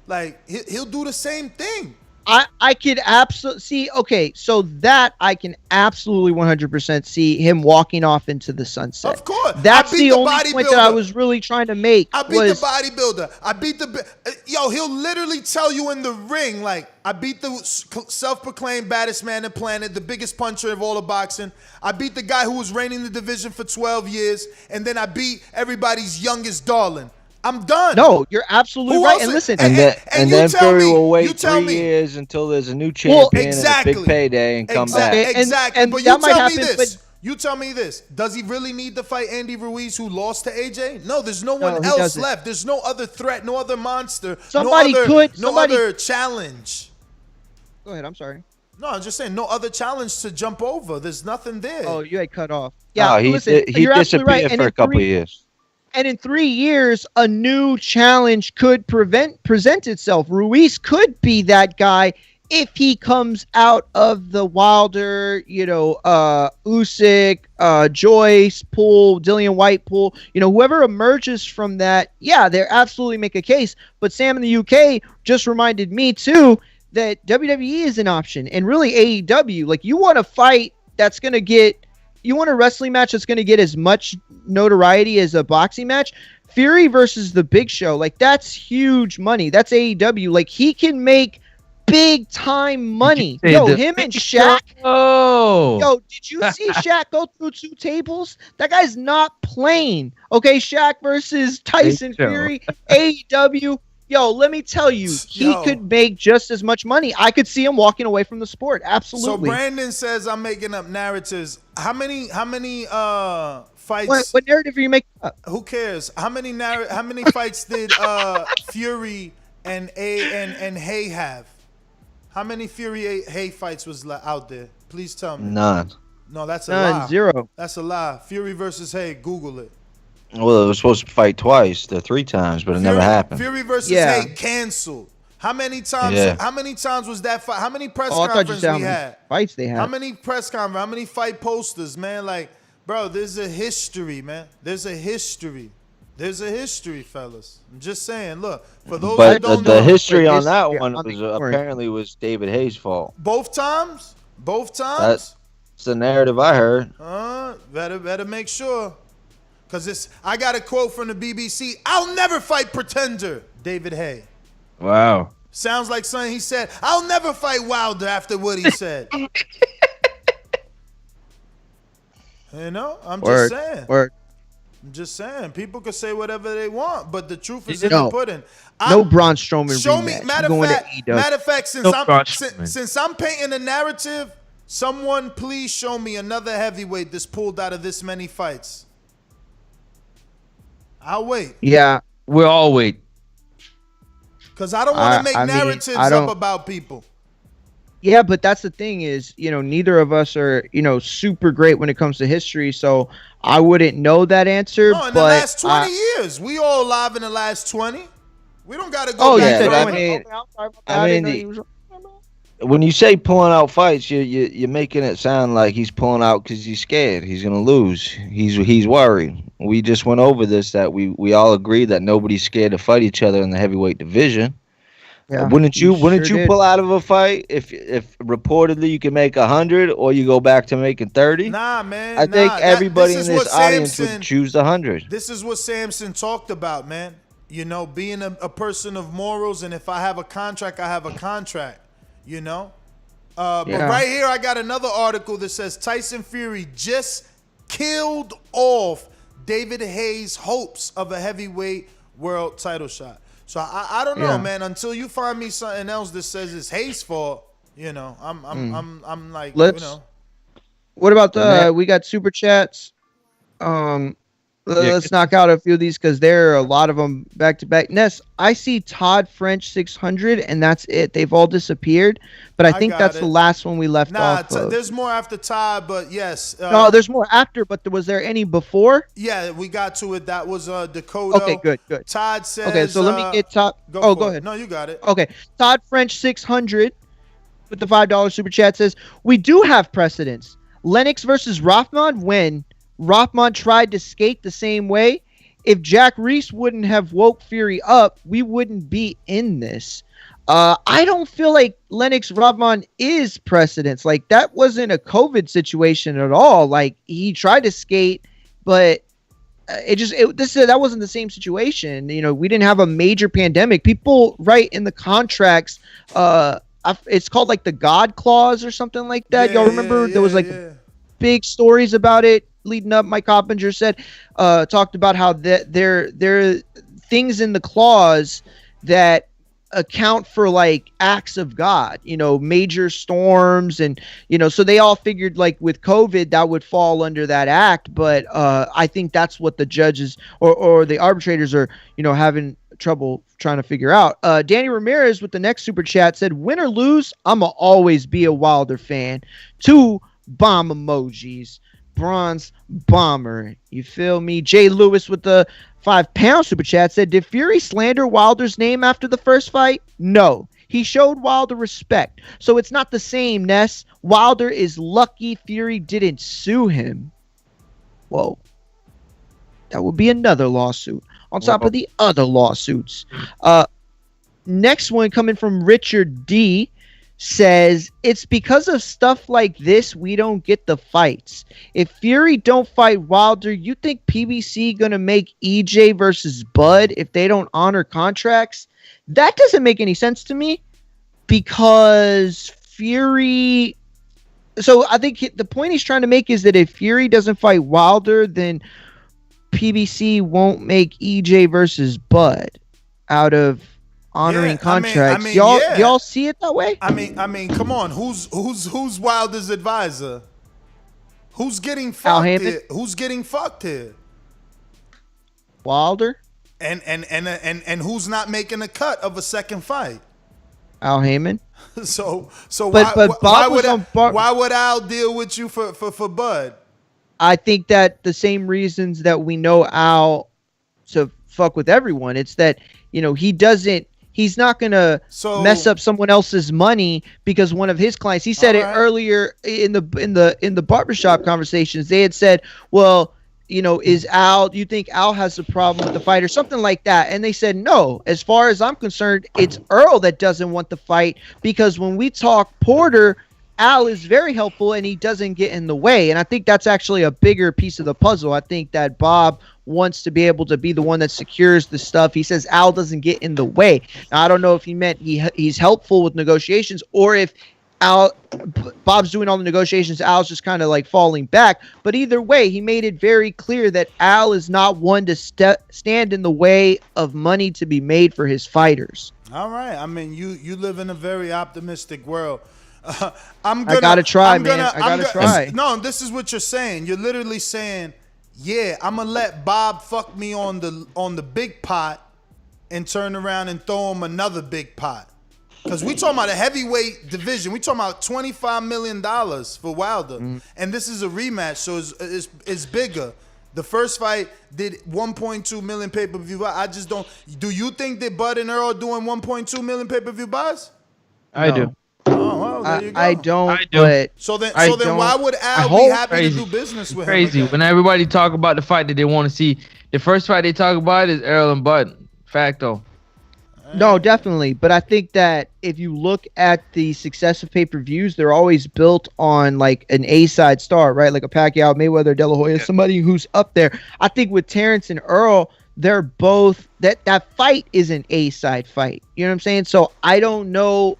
Like, he'll do the same thing. I could absolutely see. Okay, so that I can absolutely 100% see him walking off into the sunset. Of course, that's the only point that I was really trying to make. I beat the bodybuilder. I beat he'll literally tell you in the ring, like, I beat the self-proclaimed baddest man on the planet, the biggest puncher of all of boxing. I beat the guy who was reigning the division for 12 years, and then I beat everybody's youngest darling. I'm done. No, you're absolutely right. And listen, and then Fury will wait 3 years until there's a new champion and a big payday and come back. Exactly. But you tell me this. You tell me this. Does he really need to fight Andy Ruiz, who lost to AJ? No, there's no one else left. There's no other threat, no other monster, no other challenge. Go ahead. I'm sorry. No, I'm just saying, no other challenge to jump over. There's nothing there. Oh, you had cut off. Yeah, no, he disappeared for a couple of years. And in 3 years, a new challenge could present itself. Ruiz could be that guy if he comes out of the Wilder, Usyk, Joyce pool, Dillian White pool, whoever emerges from that, they absolutely make a case. But Sam in the UK just reminded me too that WWE is an option, and really AEW. Like, you want a fight that's going to get. You want a wrestling match that's going to get as much notoriety as a boxing match? Fury versus The Big Show. Like, that's huge money. That's AEW. Like, he can make big time money. Yo, him and Shaq. Oh. Yo, did you see Shaq go through 2 tables? That guy's not playing. Okay, Shaq versus Tyson Fury, AEW. Yo, let me tell you, he could make just as much money. I could see him walking away from the sport. Absolutely. So Brandon says I'm making up narratives. How many fights? What narrative are you making up? Who cares? How many fights did Fury and Hay have? How many Fury Hay fights was out there? Please tell me. None. No, that's a lie. Zero. That's a lie. Fury versus Hay. Google it. Well, it was supposed to fight twice, the 3 times, but it never happened. Fury versus Hay canceled. How many times? Yeah. How many times was that fight? How many press I thought you conferences said how we many had? fights they had. How many press conferences? How many fight posters, man? Like, bro, there's a history, man. There's a history. There's a history, fellas. I'm just saying. Look, for those but that don't the know, history on that one on the was story. apparently was David Hayes' fault. both times. That's the narrative I heard. Better make sure, cause I got a quote from the BBC. I'll never fight pretender, David Hay. Wow. Sounds like something he said. I'll never fight Wilder after what he said. You know, I'm just saying. I'm just saying. People could say whatever they want, but the truth is in the pudding. No Braun Strowman Show me. rematch. Matter of fact, Strowman. since I'm painting a narrative, someone please show me another heavyweight that's pulled out of this many fights. I'll wait. Yeah. We'll all wait. Because I don't want to make narratives up about people. Yeah, but that's the thing is, neither of us are, super great when it comes to history. So I wouldn't know that answer. No, in the last 20 years. We all alive in the last 20. We don't got to go back. When you say pulling out fights, you're making it sound like he's pulling out because he's scared. He's gonna lose. He's worried. We just went over this that we all agree that nobody's scared to fight each other in the heavyweight division. Yeah, wouldn't you did. pull out of a fight if reportedly you can make 100 or you go back to making 30? Nah, man. I think everybody in this audience Samson, would choose the 100. This is what Samson talked about, man. Being a person of morals, and if I have a contract, I have a contract. But right here I got another article that says Tyson Fury just killed off David Hayes' hopes of a heavyweight world title shot. So I don't know, man. Until you find me something else that says it's Hayes' fault, I'm like, What about we got super chats? Let's knock out a few of these because there are a lot of them back to back. Ness, I see Todd French 600, and that's it. They've all disappeared, but I think that's the last one we left off. There's more after Todd, but yes. No, there's more after, but was there any before? Yeah, we got to it. That was Dakota. Okay, good. Todd says. Okay, so let me get Todd. Go ahead. No, you got it. Okay, Todd French 600 with the $5 super chat says we do have precedents. Lennox versus Rothman when Rothman tried to skate the same way. If Jack Reese wouldn't have woke Fury up, we wouldn't be in this. I don't feel like Lennox Rothman is precedence. Like, that wasn't a COVID situation at all. Like, he tried to skate, but that wasn't the same situation. We didn't have a major pandemic. People write in the contracts, it's called like the God clause or something like that. Y'all remember there was big stories about it leading up. Mike Coppinger talked about how there are things in the clause that account for like acts of God, major storms, and so they all figured like with COVID that would fall under that act. But I think that's what the judges or the arbitrators are having trouble trying to figure out. Danny Ramirez with the next super chat said, win or lose, I'ma always be a Wilder fan. 2 bomb emojis. Bronze bomber. You feel me? Jay Lewis with the £5 super chat said, did Fury slander Wilder's name after the first fight? No. He showed Wilder respect. So it's not the same, Ness. Wilder is lucky Fury didn't sue him. Whoa. That would be another lawsuit on top of the other lawsuits. Next one coming from Richard D. says, it's because of stuff like this we don't get the fights. If Fury don't fight Wilder, you think PBC gonna make EJ versus Bud if they don't honor contracts? That doesn't make any sense to me, because Fury... So I think the point he's trying to make is that if Fury doesn't fight Wilder, then PBC won't make EJ versus Bud out of honoring Yeah, contracts. mean, y'all yeah. y'all see it that way? I mean, come on. Who's Wilder's advisor? Who's getting Al fucked Heyman? here? Who's getting fucked here? Wilder, And who's not making a cut of a second fight? Al Heyman. So But Bob was on why would Al deal with you for Bud? I think that the same reasons that we know Al to fuck with everyone, it's that, he's not gonna mess up someone else's money because one of his clients. He said it earlier in the barbershop conversations. They had said, well, is Al, do you think Al has a problem with the fight or something like that? And they said, no, as far as I'm concerned, it's Earl that doesn't want the fight, because when we talk Porter, Al is very helpful and he doesn't get in the way. And I think that's actually a bigger piece of the puzzle. I think that Bob wants to be able to be the one that secures the stuff. He says Al doesn't get in the way. Now, I don't know if he meant he's helpful with negotiations, or if Bob's doing all the negotiations, Al's just kind of like falling back. But either way, he made it very clear that Al is not one to stand in the way of money to be made for his fighters. All right. I mean, you live in a very optimistic world. I gotta try, man. I gotta try. No, this is what you're saying. You're literally saying, yeah, I'm gonna let Bob fuck me on the big pot and turn around and throw him another big pot. Because we talking about a heavyweight division. We talking about $25 million for Wilder. And this is a rematch, so it's bigger. The first fight did 1.2 million pay-per-view. I just don't. Do you think that Bud and Earl are doing 1.2 million pay-per-view buys? I do. Oh, well, there you go. I don't. But so then why would Al be happy to do business with him? Crazy. When everybody talk about the fight that they want to see, the first fight they talk about is Earl and Bud. Facto. No, definitely. But I think that if you look at the success of pay-per-views, they're always built on like an A-side star, right? Like a Pacquiao, Mayweather, De La Hoya, somebody who's up there. I think with Terrence and Earl, they're both that fight is an A-side fight. You know what I'm saying? So I don't know.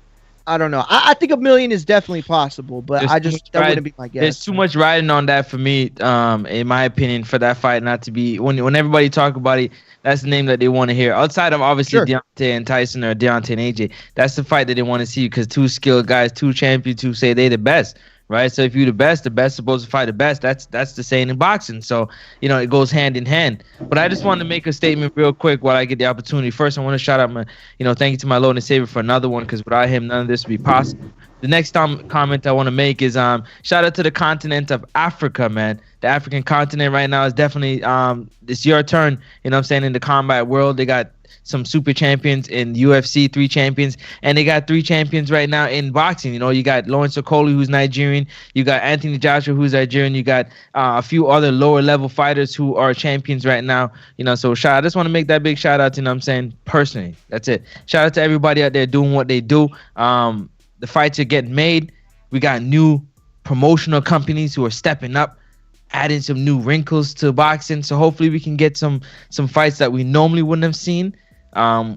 I think $1 million is definitely possible, but that wouldn't be my guess. There's too much riding on that for me, in my opinion, for that fight not to be. When everybody talk about it, that's the name that they want to hear. Outside of obviously Deontay and Tyson, or Deontay and AJ, that's the fight that they want to see, because two skilled guys, two champions who say they the best. Right, so if you're the best supposed to fight the best. That's the saying in boxing. So it goes hand in hand. But I just want to make a statement real quick while I get the opportunity. First, I want to shout out thank you to my Lord and Savior for another one, because without him, none of this would be possible. The next comment I want to make is shout out to the continent of Africa, man. The African continent right now is definitely it's your turn. In the combat world, they got some super champions in UFC, 3 champions, and they got 3 champions right now in boxing. You got Lawrence Okoli, who's Nigerian. You got Anthony Joshua, who's Nigerian. You got a few other lower level fighters who are champions right now. So I just want to make that big shout out to, personally. That's it. Shout out to everybody out there doing what they do. The fights are getting made. We got new promotional companies who are stepping up, adding some new wrinkles to boxing. So hopefully we can get some fights that we normally wouldn't have seen,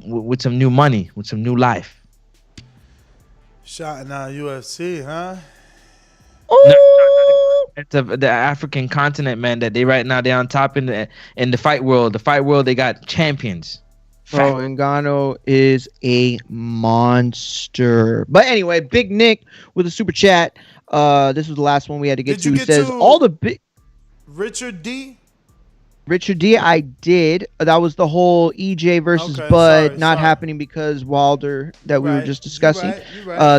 with some new money, with some new life. Shouting out UFC, huh? It's the African continent, man. That they're on top in the fight world. The fight world, they got champions. Bro, Ngannou is a monster. But anyway, Big Nick with a super chat. This was the last one we had to get to. Says all the big Richard D. I did. That was the whole EJ versus Bud not happening because Wilder that we were just discussing.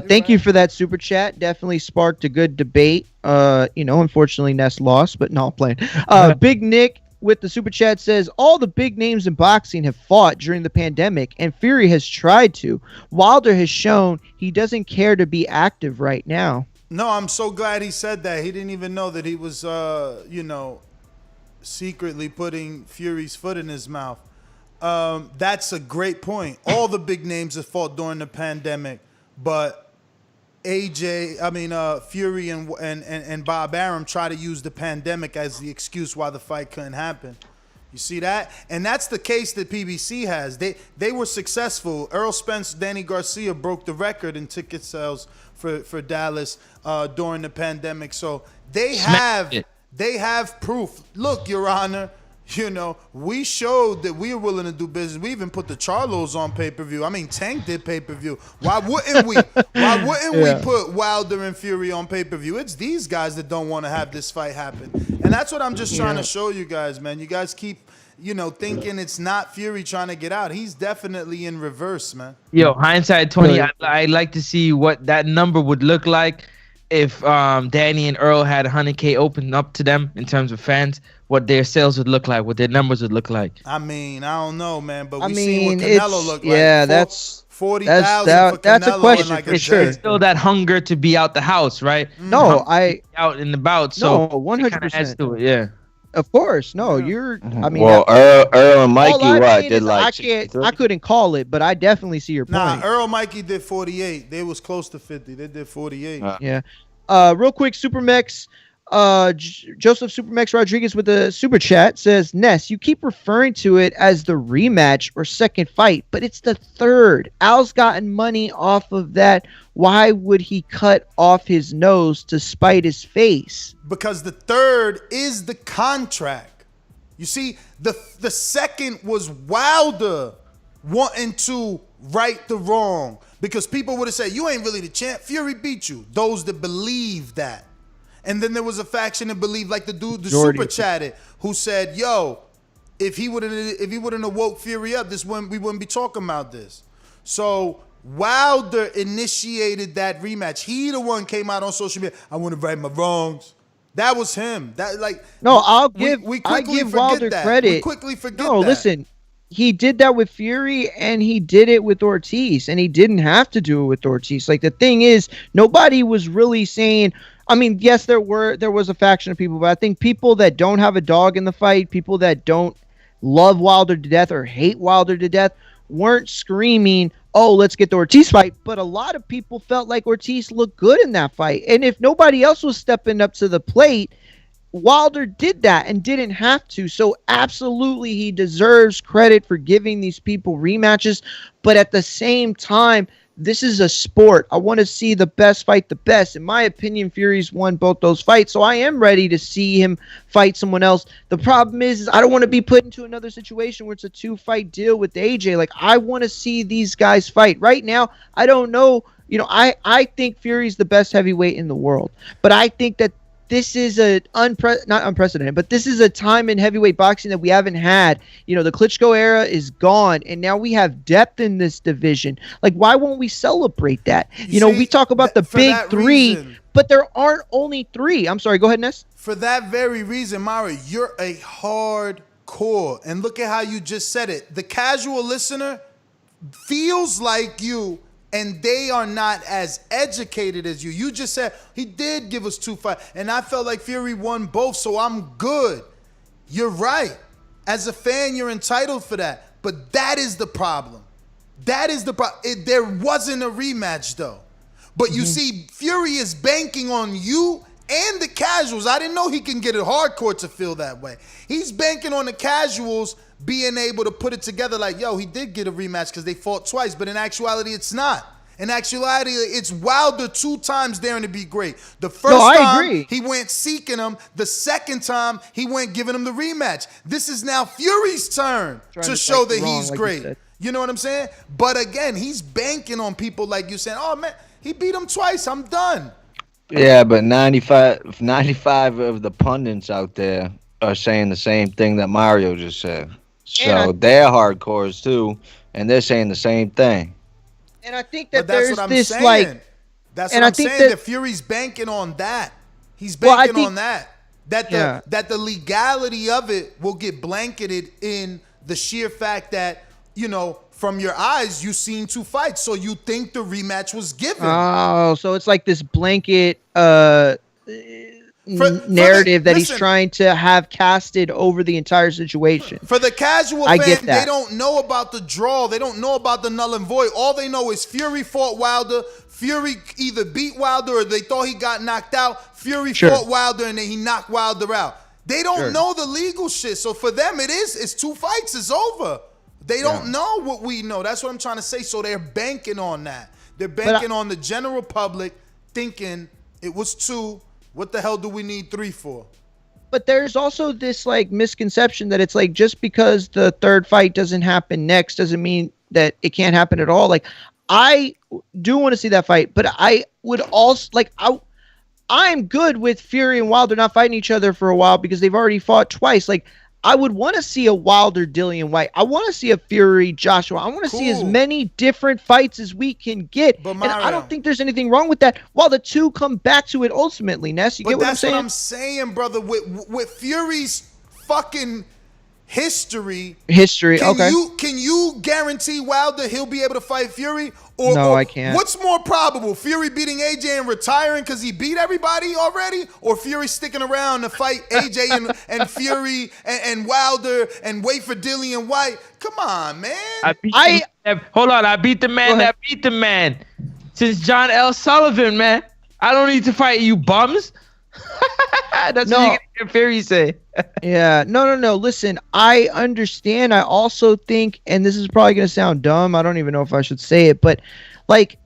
Thank you for that super chat. Definitely sparked a good debate. Unfortunately Ness lost, but no, I'm playing. Big Nick with the super chat says all the big names in boxing have fought during the pandemic, and Fury has tried to. Wilder has shown he doesn't care to be active right now. No, I'm so glad he said that. He didn't even know that he was, secretly putting Fury's foot in his mouth. That's a great point. All the big names have fought during the pandemic, but Fury and Bob Arum try to use the pandemic as the excuse why the fight couldn't happen. You see that? And that's the case that PBC has. They were successful. Errol Spence, Danny Garcia broke the record in ticket sales for Dallas during the pandemic. So they have proof. Look, Your Honor, You know, we showed that we are willing to do business. We even put the Charlos on pay-per-view. I mean, Tank did pay-per-view. Why wouldn't we? Why wouldn't we put Wilder and Fury on pay-per-view? It's these guys that don't want to have this fight happen. And that's what I'm just trying to show you guys, man. You guys keep, thinking it's not Fury trying to get out. He's definitely in reverse, man. Yo, hindsight 20, I'd like to see what that number would look like if Danny and Earl had 100K open up to them in terms of fans, what their sales would look like, what their numbers would look like. I mean, I don't know, man, but we seen what Canelo looked like. Yeah, that's 40,000 for Canelo. That's a question like for sure. It's still that hunger to be out the house, right? No, out and about. So 100%. To it, yeah. Of course, no. You're. I mean, well, Earl and Mikey, did like? I couldn't call it, but I definitely see your point. Nah, Earl, Mikey did 48. They was close to 50. They did 48. Yeah. Real quick, Supermex. Joseph Supermex Rodriguez with the super chat says, Ness, you keep referring to it as the rematch or second fight, but it's the third. Al's gotten money off of that. Why would he cut off his nose to spite his face? Because the third is the contract. You see, the second was Wilder wanting to right the wrong, because people would have said, you ain't really the champ. Fury beat you. Those that believe that. And then there was a faction that believed, like the dude that super chatted, who said, yo, if he wouldn't have woke Fury up, we wouldn't be talking about this. So Wilder initiated that rematch. He the one came out on social media, I want to right my wrongs. That was him. I'll give Wilder credit. We quickly forget that. No, listen, he did that with Fury and he did it with Ortiz, and he didn't have to do it with Ortiz. Like, the thing is, nobody was really saying, I mean, yes, there was a faction of people, but I think people that don't have a dog in the fight, people that don't love Wilder to death or hate Wilder to death, weren't screaming, oh, let's get the Ortiz fight. But a lot of people felt like Ortiz looked good in that fight. And if nobody else was stepping up to the plate, Wilder did that and didn't have to. So absolutely, he deserves credit for giving these people rematches. But at the same time, this is a sport. I want to see the best fight the best. In my opinion, Fury's won both those fights, so I am ready to see him fight someone else. The problem is I don't want to be put into another situation where it's a 2-fight deal with AJ. Like, I want to see these guys fight. Right now, I don't know. I think Fury's the best heavyweight in the world, but I think that this is not unprecedented, but this is a time in heavyweight boxing that we haven't had. The Klitschko era is gone, and now we have depth in this division. Like, why won't we celebrate that? We talk about the big three, but there aren't only three. I'm sorry, go ahead, Ness. For that very reason, Mara, you're a hardcore. And look at how you just said it. The casual listener feels like you, and they are not as educated as you. You just said he did give us 2 fights, and I felt like Fury won both, so I'm good. You're right. As a fan, you're entitled for that. But that is the problem. That is the problem. There wasn't a rematch, though. But you see, Fury is banking on you and the casuals. I didn't know he can get a hardcore to feel that way. He's banking on the casuals being able to put it together like, yo, he did get a rematch because they fought twice, but in actuality, it's not. In actuality, it's Wilder 2 times daring to be great. The first time, he went seeking him. The second time, he went giving him the rematch. This is now Fury's turn to show that he's great. You know what I'm saying? But again, he's banking on people like you saying, oh, man, he beat him twice. I'm done. Yeah, but 95 of the pundits out there are saying the same thing that Mario just said. So they're hardcores too, and they're saying the same thing. And I think that there's this saying. That's what I'm saying. That Fury's banking on that. He's banking on that. That the legality of it will get blanketed in the sheer fact that, from your eyes, you've seen 2 fights, so you think the rematch was given. Oh, so it's like this blanket narrative that he's trying to have casted over the entire situation. For the casual fan, they don't know about the draw. They don't know about the null and void. All they know is Fury fought Wilder. Fury either beat Wilder or they thought he got knocked out. Fury fought Wilder and then he knocked Wilder out. They don't know the legal shit. So for them, it's 2 fights. It's over. They don't know what we know. That's what I'm trying to say. So they're banking on that. They're banking on the general public thinking it was 2. What the hell do we need 3 for? but there's also this like misconception that it's like just because the third fight doesn't happen next doesn't mean that it can't happen at all. Like I do want to see that fight, but I would also like I'm good with Fury and Wilder not fighting each other for a while because they've already fought twice. Like I would want to see a Wilder Dillian White. I want to see a Fury Joshua. I want to see as many different fights as we can get. But and I don't think there's anything wrong with that. While the two come back to it ultimately, Ness, you get what I'm saying? That's what I'm saying, brother. With Fury's fucking history. Can you guarantee Wilder he'll be able to fight Fury? No, I can't. What's more probable, Fury beating AJ and retiring because he beat everybody already, or Fury sticking around to fight AJ and Fury and Wilder and wait for Dillian White? Come on, man. Hold on, I beat the man that beat the man. Since John L. Sullivan, man. I don't need to fight you bums. That's what you hear Fury say. Yeah, no. Listen, I understand. I also think, and this is probably going to sound dumb. I don't even know if I should say it, but like,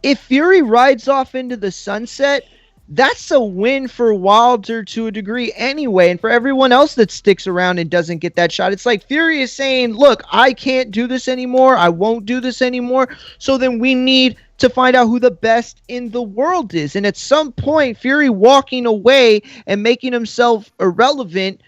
if Fury rides off into the sunset, that's a win for Wilder to a degree anyway. And for everyone else that sticks around and doesn't get that shot, it's like Fury is saying, look, I can't do this anymore. I won't do this anymore. So then we need to find out who the best in the world is. And at some point, Fury walking away and making himself irrelevant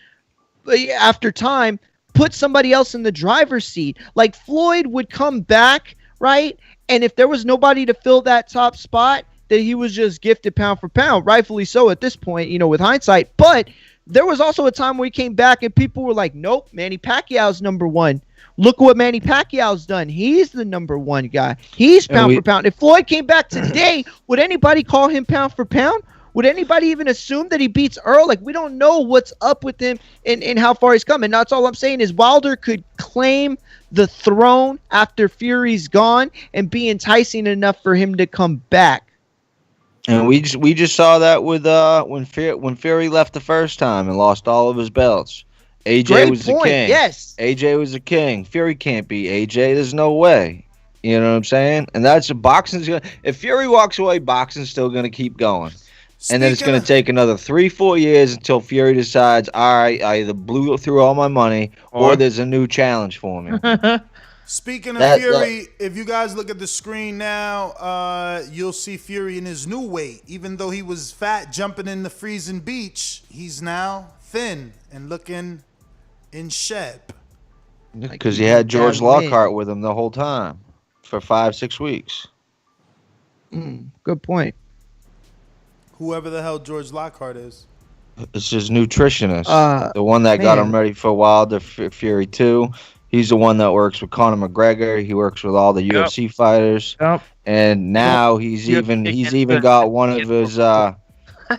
after time, put somebody else in the driver's seat. Like Floyd would come back, right? And if there was nobody to fill that top spot, that he was just gifted pound for pound, rightfully so at this point, with hindsight. But there was also a time where he came back and people were like, nope, Manny Pacquiao's number one. Look what Manny Pacquiao's done. He's the number one guy. He's pound for pound. If Floyd came back today, would anybody call him pound for pound? Would anybody even assume that he beats Earl? Like, we don't know what's up with him and how far he's come. And that's all I'm saying is Wilder could claim the throne after Fury's gone and be enticing enough for him to come back. And we just saw that with when Fury left the first time and lost all of his belts. AJ was the king. Yes. AJ was the king. Fury can't beat AJ. There's no way. You know what I'm saying? And that's boxing's gonna. If Fury walks away, boxing's still gonna keep going. And then it's gonna take another 3-4 years until Fury decides, all right, I either blew through all my money or there's a new challenge for me. Speaking of Fury, if you guys look at the screen now, you'll see Fury in his new weight. Even though he was fat jumping in the freezing beach, he's now thin and looking in shape. Because he had George Lockhart with him the whole time for 5-6 weeks. Good point. Whoever the hell George Lockhart is. It's his nutritionist. The one that got him ready for Wilder Fury 2. He's the one that works with Conor McGregor. He works with all the UFC fighters. Yep. And now he's even got one of his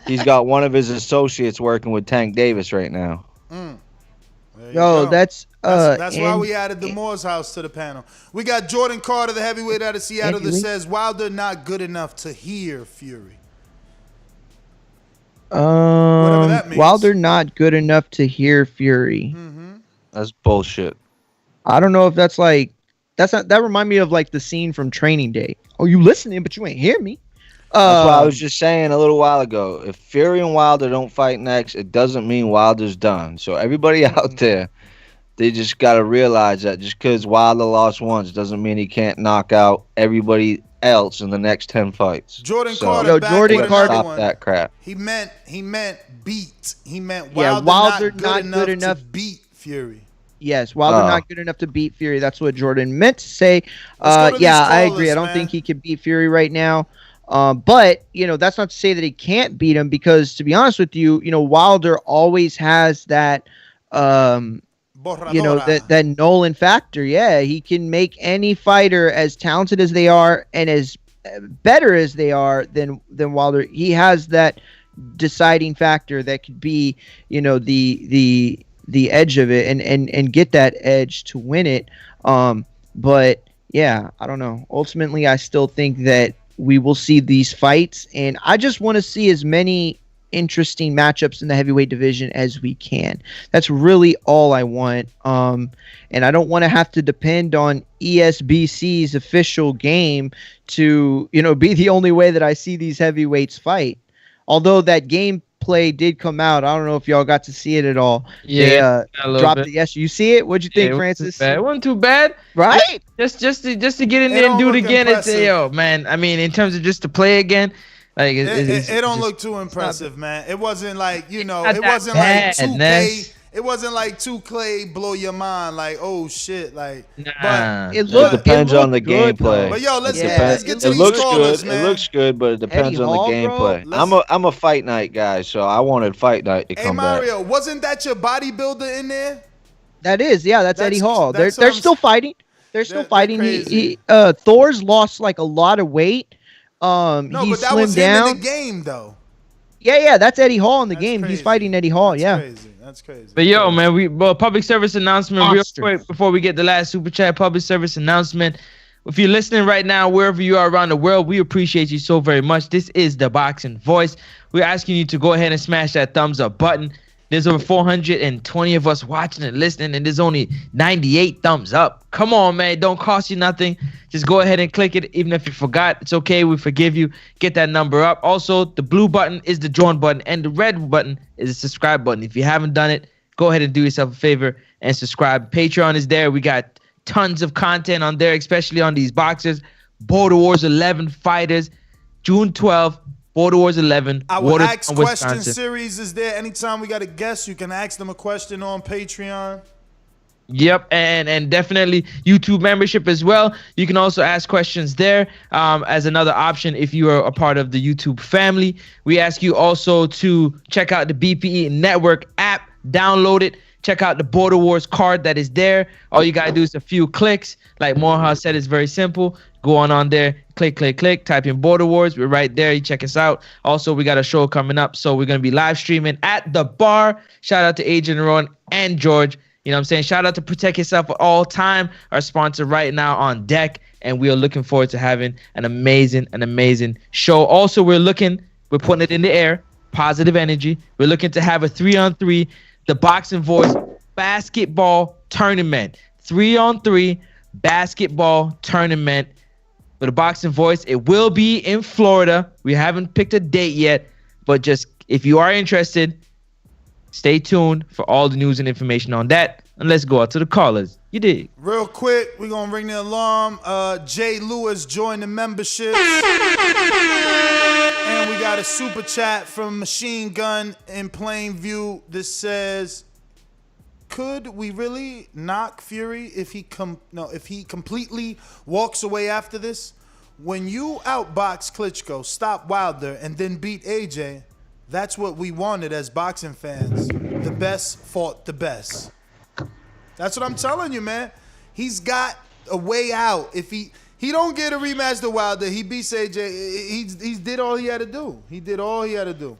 he's got one of his associates working with Tank Davis right now. That's why we added the Moore's house to the panel. We got Jordan Carter, the heavyweight out of Seattle, that says Wilder not good enough to hear Fury. Whatever that means. Wilder not good enough to hear Fury. That's bullshit. I don't know if that's like that remind me of like the scene from Training Day. Oh, you listening, but you ain't hear me. That's what I was just saying a little while ago. If Fury and Wilder don't fight next, it doesn't mean Wilder's done. So everybody out there, they just got to realize that just because Wilder lost once doesn't mean he can't knock out everybody else in the next 10 fights. Jordan Carter, stop that crap. He meant beat. He meant Wilder not good enough to beat Fury. Yes, Wilder not good enough to beat Fury. That's what Jordan meant to say. I agree. I don't think he can beat Fury right now. But, that's not to say that he can't beat him because, to be honest with you, Wilder always has that, that Nolan factor. Yeah, he can make any fighter as talented as they are and as better as they are than Wilder. He has that deciding factor that could be, the edge of it and get that edge to win it. But yeah, I don't know. Ultimately, I still think that we will see these fights, and I just want to see as many interesting matchups in the heavyweight division as we can. That's really all I want. And I don't want to have to depend on ESBC's official game to, be the only way that I see these heavyweights fight. Although that game play did come out. I don't know if y'all got to see it at all. Yeah, they dropped it. Yes, you see it? What'd you think, Francis? It wasn't too bad, right? Just to get in there and do it again. And say, yo, man. I mean, in terms of just to play again, like it don't look too impressive, man. It wasn't like it wasn't like 2K. It wasn't like 2K blow your mind, like, oh shit, like. Nah. But it depends on the gameplay. But yo, let's get to these callers, man. It looks good, but it depends on the gameplay. I'm a fight night guy, so I wanted fight night to come back. Hey Mario, wasn't that your bodybuilder in there? That is, that's Eddie Hall. They're still fighting. They're still fighting. He Thor's lost like a lot of weight. No, but that was him in the game, though. Yeah, that's Eddie Hall in the game. He's fighting Eddie Hall. That's crazy. But yo, man, public service announcement real quick before we get the last super chat. Public service announcement. If you're listening right now, wherever you are around the world, we appreciate you so very much. This is the Boxing Voice. We're asking you to go ahead and smash that thumbs up button. There's over 420 of us watching and listening, and there's only 98 thumbs up. Come on, man. Don't cost you nothing. Just go ahead and click it. Even if you forgot, it's okay. We forgive you. Get that number up. Also, the blue button is the join button, and the red button is the subscribe button. If you haven't done it, go ahead and do yourself a favor and subscribe. Patreon is there. We got tons of content on there, especially on these boxers. Border Wars 11 fighters, June 12th. Border Wars 11. Our Ask Question series is there. Anytime we got a guest, you can ask them a question on Patreon. Yep, and definitely YouTube membership as well. You can also ask questions there as another option if you are a part of the YouTube family. We ask you also to check out the BPE Network app, download it. Check out the Border Wars card that is there. All you got to do is a few clicks. Like Moha said, it's very simple. Go on there, click, type in Border Wars. We're right there. You check us out. Also, we got a show coming up, so we're going to be live streaming at the bar. Shout out to Adrian, Ron, and George. You know what I'm saying? Shout out to Protect Yourself for All Time, our sponsor right now on deck. And we are looking forward to having an amazing show. Also, we're putting it in the air, positive energy. We're looking to have a 3-on-3, the Boxing Voice basketball tournament. 3-on-3 basketball tournament for the Boxing Voice. It will be in Florida. We haven't picked a date yet, but just if you are interested, stay tuned for all the news and information on that. And let's go out to the callers. You dig? Real quick, we're going to ring the alarm. Jay Lewis joined the membership. And we got a super chat from Machine Gun in plain view. This says, could we really knock Fury if he completely walks away after this? When you outbox Klitschko, stop Wilder, and then beat AJ, that's what we wanted as boxing fans. The best fought the best. That's what I'm telling you, man. He's got a way out. If he don't get a rematch to Wilder, he beats AJ. He did all he had to do. He did all he had to do.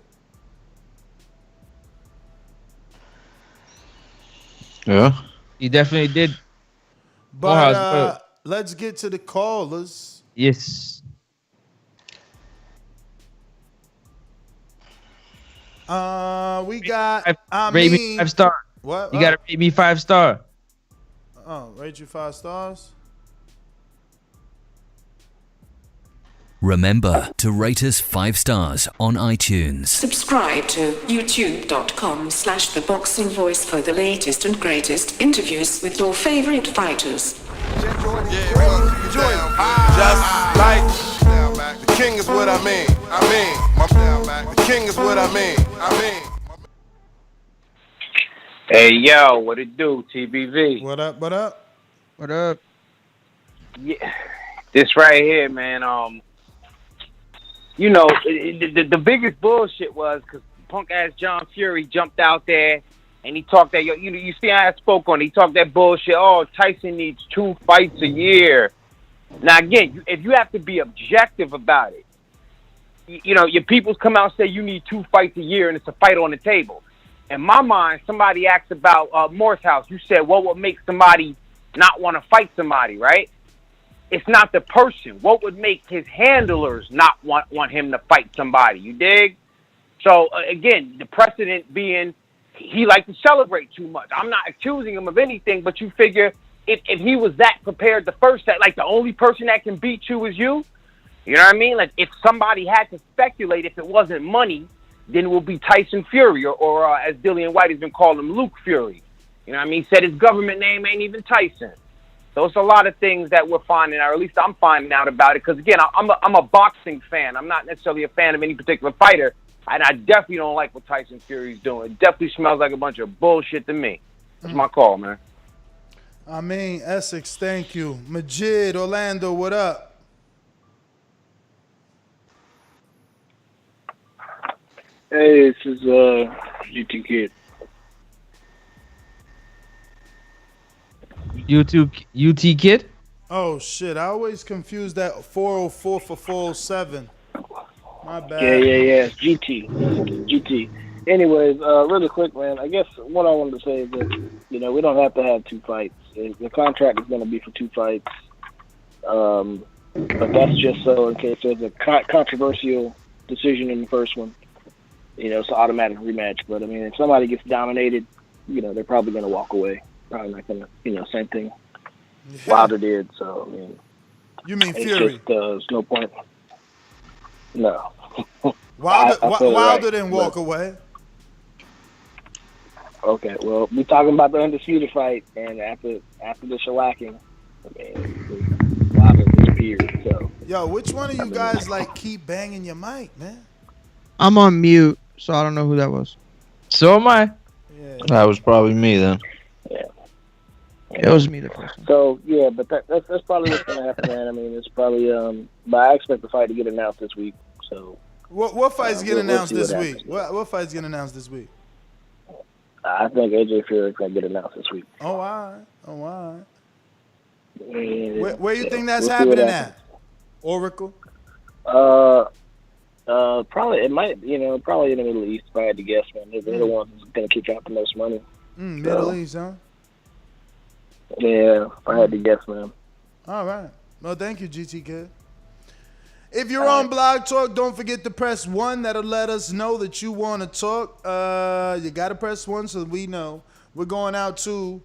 Yeah. He definitely did. But let's get to the callers. Yes. We got rate me 5 star. What? You gotta rate me 5 star. Oh, rate you 5 stars. Remember to rate us 5 stars on iTunes. Subscribe to youtube.com/theboxingvoice for the latest and greatest interviews with your favorite fighters. Just like the king is what I mean. The king is what I mean. Hey yo, what it do, TBV? What up? What up? What up? Yeah, this right here, man. You know, the biggest bullshit was because punk ass John Fury jumped out there and he talked that you see how I spoke on it. He talked that bullshit. Oh, Tyson needs 2 fights a year. Now again, if you have to be objective about it, you know your peoples come out and say you need 2 fights a year and it's a fight on the table. In my mind, somebody asked about Morse House. You said what would make somebody not want to fight somebody, right? It's not the person. What would make his handlers not want him to fight somebody? You dig? So, again, the precedent being he liked to celebrate too much. I'm not accusing him of anything, but you figure if he was that prepared the first time, like the only person that can beat you is you, you know what I mean? Like if somebody had to speculate if it wasn't money, then it will be Tyson Fury, or as Dillian White has been calling him, Luke Fury. You know what I mean? He said his government name ain't even Tyson. So it's a lot of things that we're finding out, or at least I'm finding out about it. Because again, I'm a boxing fan. I'm not necessarily a fan of any particular fighter, and I definitely don't like what Tyson Fury's doing. It definitely smells like a bunch of bullshit to me. That's my call, man. I mean, Essex, thank you. Majid, Orlando, what up? Hey, this is GT Kid. UT Kid? Oh, shit. I always confuse that 404 for 407. My bad. Yeah. It's GT. Anyways, really quick, man. I guess what I wanted to say is that, we don't have to have 2 fights. The contract is going to be for 2 fights. But that's just so in case there's a controversial decision in the first one. It's an automatic rematch. But, I mean, if somebody gets dominated, they're probably going to walk away. Probably not going to, same thing Wilder did. So, I mean. You mean Fury? Just, there's no point. No. Wilder didn't walk away. Okay, well, we're talking about the undisputed fight, and after the shellacking, I mean, Wilder disappeared. So, yo, which one of you guys keep banging your mic, man? I'm on mute, so I don't know who that was. So am I. Yeah. That was probably me then. Yeah. It was me the first one. So yeah, but that's probably what's gonna happen, man. I mean, it's probably but I expect the fight to get announced this week. So what fights get announced this week? What fights get announced this week? I think AJ Fury's gonna get announced this week. Oh, all right. And, Where you think that's happening at? Oracle? Probably it might, probably in the Middle East. If I had to guess, man, they're the ones who's gonna kick out the most money. Middle East, huh? Yeah, if I had to guess, man. All right. Well, thank you, GT Kid. If you're on Blog Talk, don't forget to press 1. That'll let us know that you want to talk. You got to press 1 so we know. We're going out to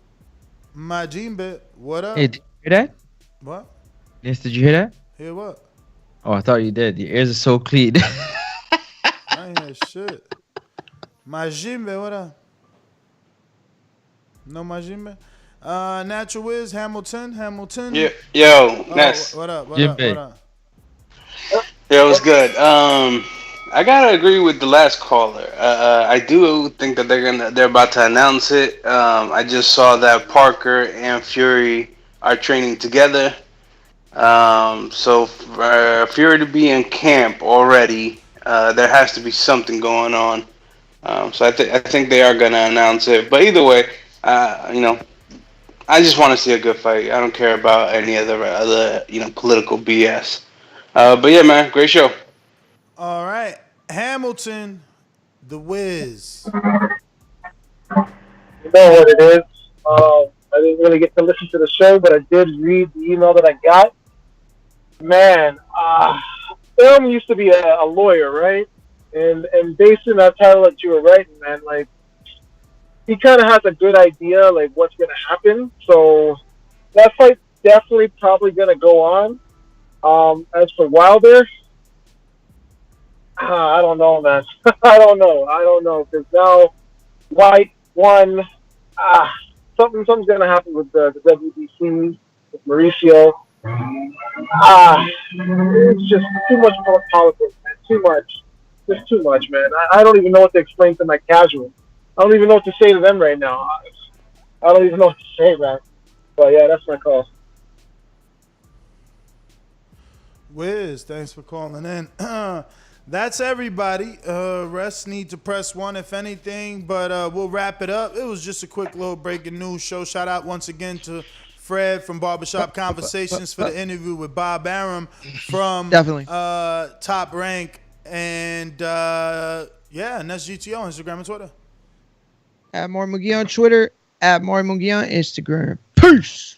Majimbe. What up? Hey, did you hear that? What? Yes, did you hear that? Hear what? Oh, I thought you did. Your ears are so clean. I ain't hear shit. Majimbe, what up? No Majimbe? Natural Wiz, Hamilton. Yeah, yo, Ness. What up? Yeah, it was good. I gotta agree with the last caller. I do think that they're about to announce it. I just saw that Parker and Fury are training together. So for Fury to be in camp already, there has to be something going on. So I think they are gonna announce it. But either way, I just want to see a good fight. I don't care about any other political BS. But yeah, man, great show. All right, Hamilton, the Wiz. You know what it is. I didn't really get to listen to the show, but I did read the email that I got. Man, Arum used to be a lawyer, right? And based on that title that you were writing, man, he kind of has a good idea, what's going to happen. So that fight's definitely probably going to go on. As for Wilder, I don't know, man. I don't know. Because now White won. Something's going to happen with the WBC, with Mauricio. It's just too much politics, man. Too much. Just too much, man. I don't even know what to explain to my casual. I don't even know what to say to them right now. I don't even know what to say, man. But yeah, that's my call. Wiz, thanks for calling in. That's everybody. Rest need to press 1 if anything, but we'll wrap it up. It was just a quick little breaking news show. Shout out once again to Fred from Barbershop Conversations for the interview with Bob Arum from Definitely. Top Rank. And and that's GTO on Instagram and Twitter. At More Mugi on Twitter. At More Mugi on Instagram. Peace.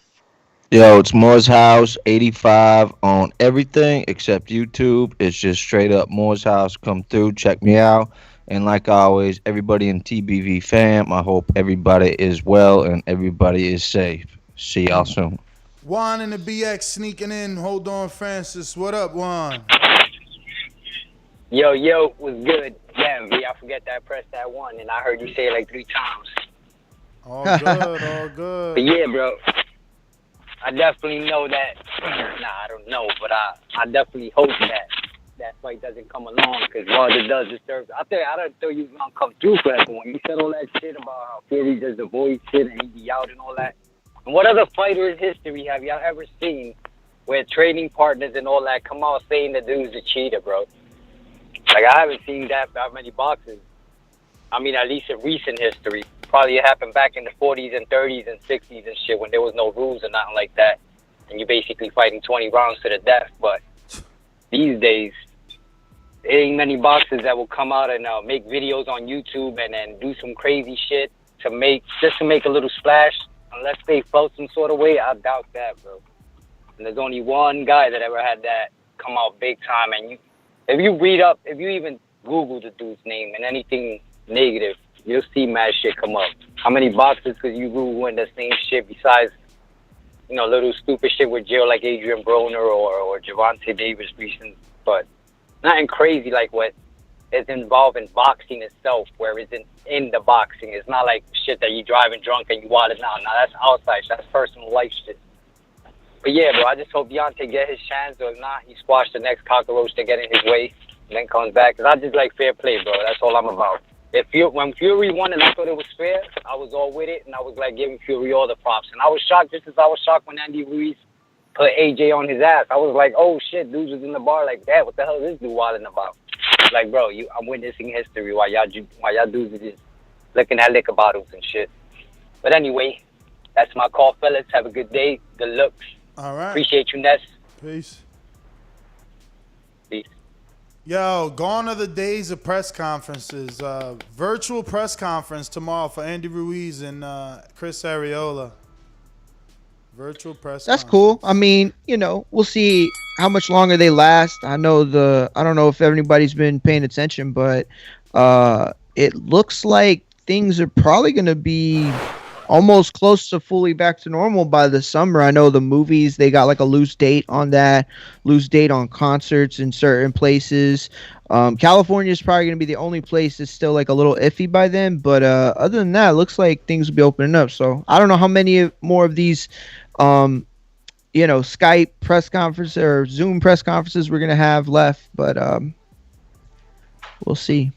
Yo, it's Moore's House 85 on everything except YouTube. It's just straight up Moore's House. Come through, check me out. And like always, everybody in TBV fam, I hope everybody is well and everybody is safe. See y'all soon. Juan and the BX sneaking in. Hold on, Francis. What up, Juan? Yo, what's good? Yeah, B. I forget that I pressed that one, and I heard you say it like 3 times. All good, all good. But yeah, bro, I definitely know that. I don't know, but I definitely hope that fight doesn't come along, because Wilder does deserve it. I don't think you gonna come through for that one. You said all that shit about how Fury does the voice shit and he be out and all that. And what other fighter in history have y'all ever seen where training partners and all that come out saying the dude's a cheater, bro? Like, I haven't seen that many boxers. I mean, at least in recent history. Probably it happened back in the 40s and 30s and 60s and shit when there was no rules or nothing like that. And you're basically fighting 20 rounds to the death. But these days, there ain't many boxers that will come out and make videos on YouTube and then do some crazy shit to make a little splash. Unless they float some sort of way, I doubt that, bro. And there's only one guy that ever had that come out big time. And if you even Google the dude's name and anything negative, you'll see mad shit come up. How many boxers could you Google in the same shit besides, little stupid shit with jail like Adrian Broner or Gervonta Davis recent, but nothing crazy like what is involved in boxing itself, where it's in the boxing. It's not like shit that you driving drunk and you wilding out. Now that's outside. That's personal life shit. But yeah, bro, I just hope Deontay get his chance, or if not, he squashed the next cockroach to get in his way and then comes back. Cause I just like fair play, bro. That's all I'm about. When Fury won and I thought it was fair, I was all with it, and I was like giving Fury all the props. And I was shocked, just as I was shocked when Andy Ruiz put AJ on his ass. I was like, oh shit, dudes was in the bar like that. What the hell is this dude wilding about? Like, bro, I'm witnessing history while y'all dudes are just looking at liquor bottles and shit. But anyway, that's my call, fellas. Have a good day. Good looks. All right. Appreciate you, Ness. Peace. Peace. Yo, gone are the days of press conferences. Virtual press conference tomorrow for Andy Ruiz and Chris Arreola. Virtual press. That's cool. I mean, we'll see how much longer they last. I don't know if everybody's been paying attention, but it looks like things are probably going to be almost close to fully back to normal by the summer. I know the movies, they got like a loose date on that, loose date on concerts in certain places. California is probably going to be the only place that's still like a little iffy by then. But other than that, it looks like things will be opening up. So I don't know how many more of these, Skype press conferences or Zoom press conferences we're going to have left. But we'll see.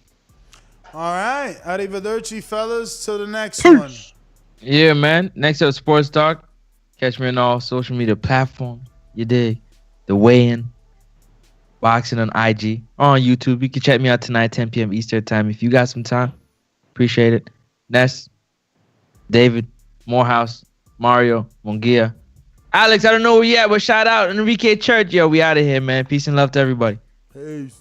All right. Arrivederci, fellas. Till the next one. Yeah, man. Next up, Sports Talk. Catch me on all social media platforms. You dig? The Weigh-In. Boxing on IG. On YouTube. You can check me out tonight, 10 p.m. Eastern time. If you got some time. Appreciate it. Ness. David. Morehouse. Mario. Mungia. Alex, I don't know where you at, but shout out. Enrique Church. Yo, we out of here, man. Peace and love to everybody. Peace.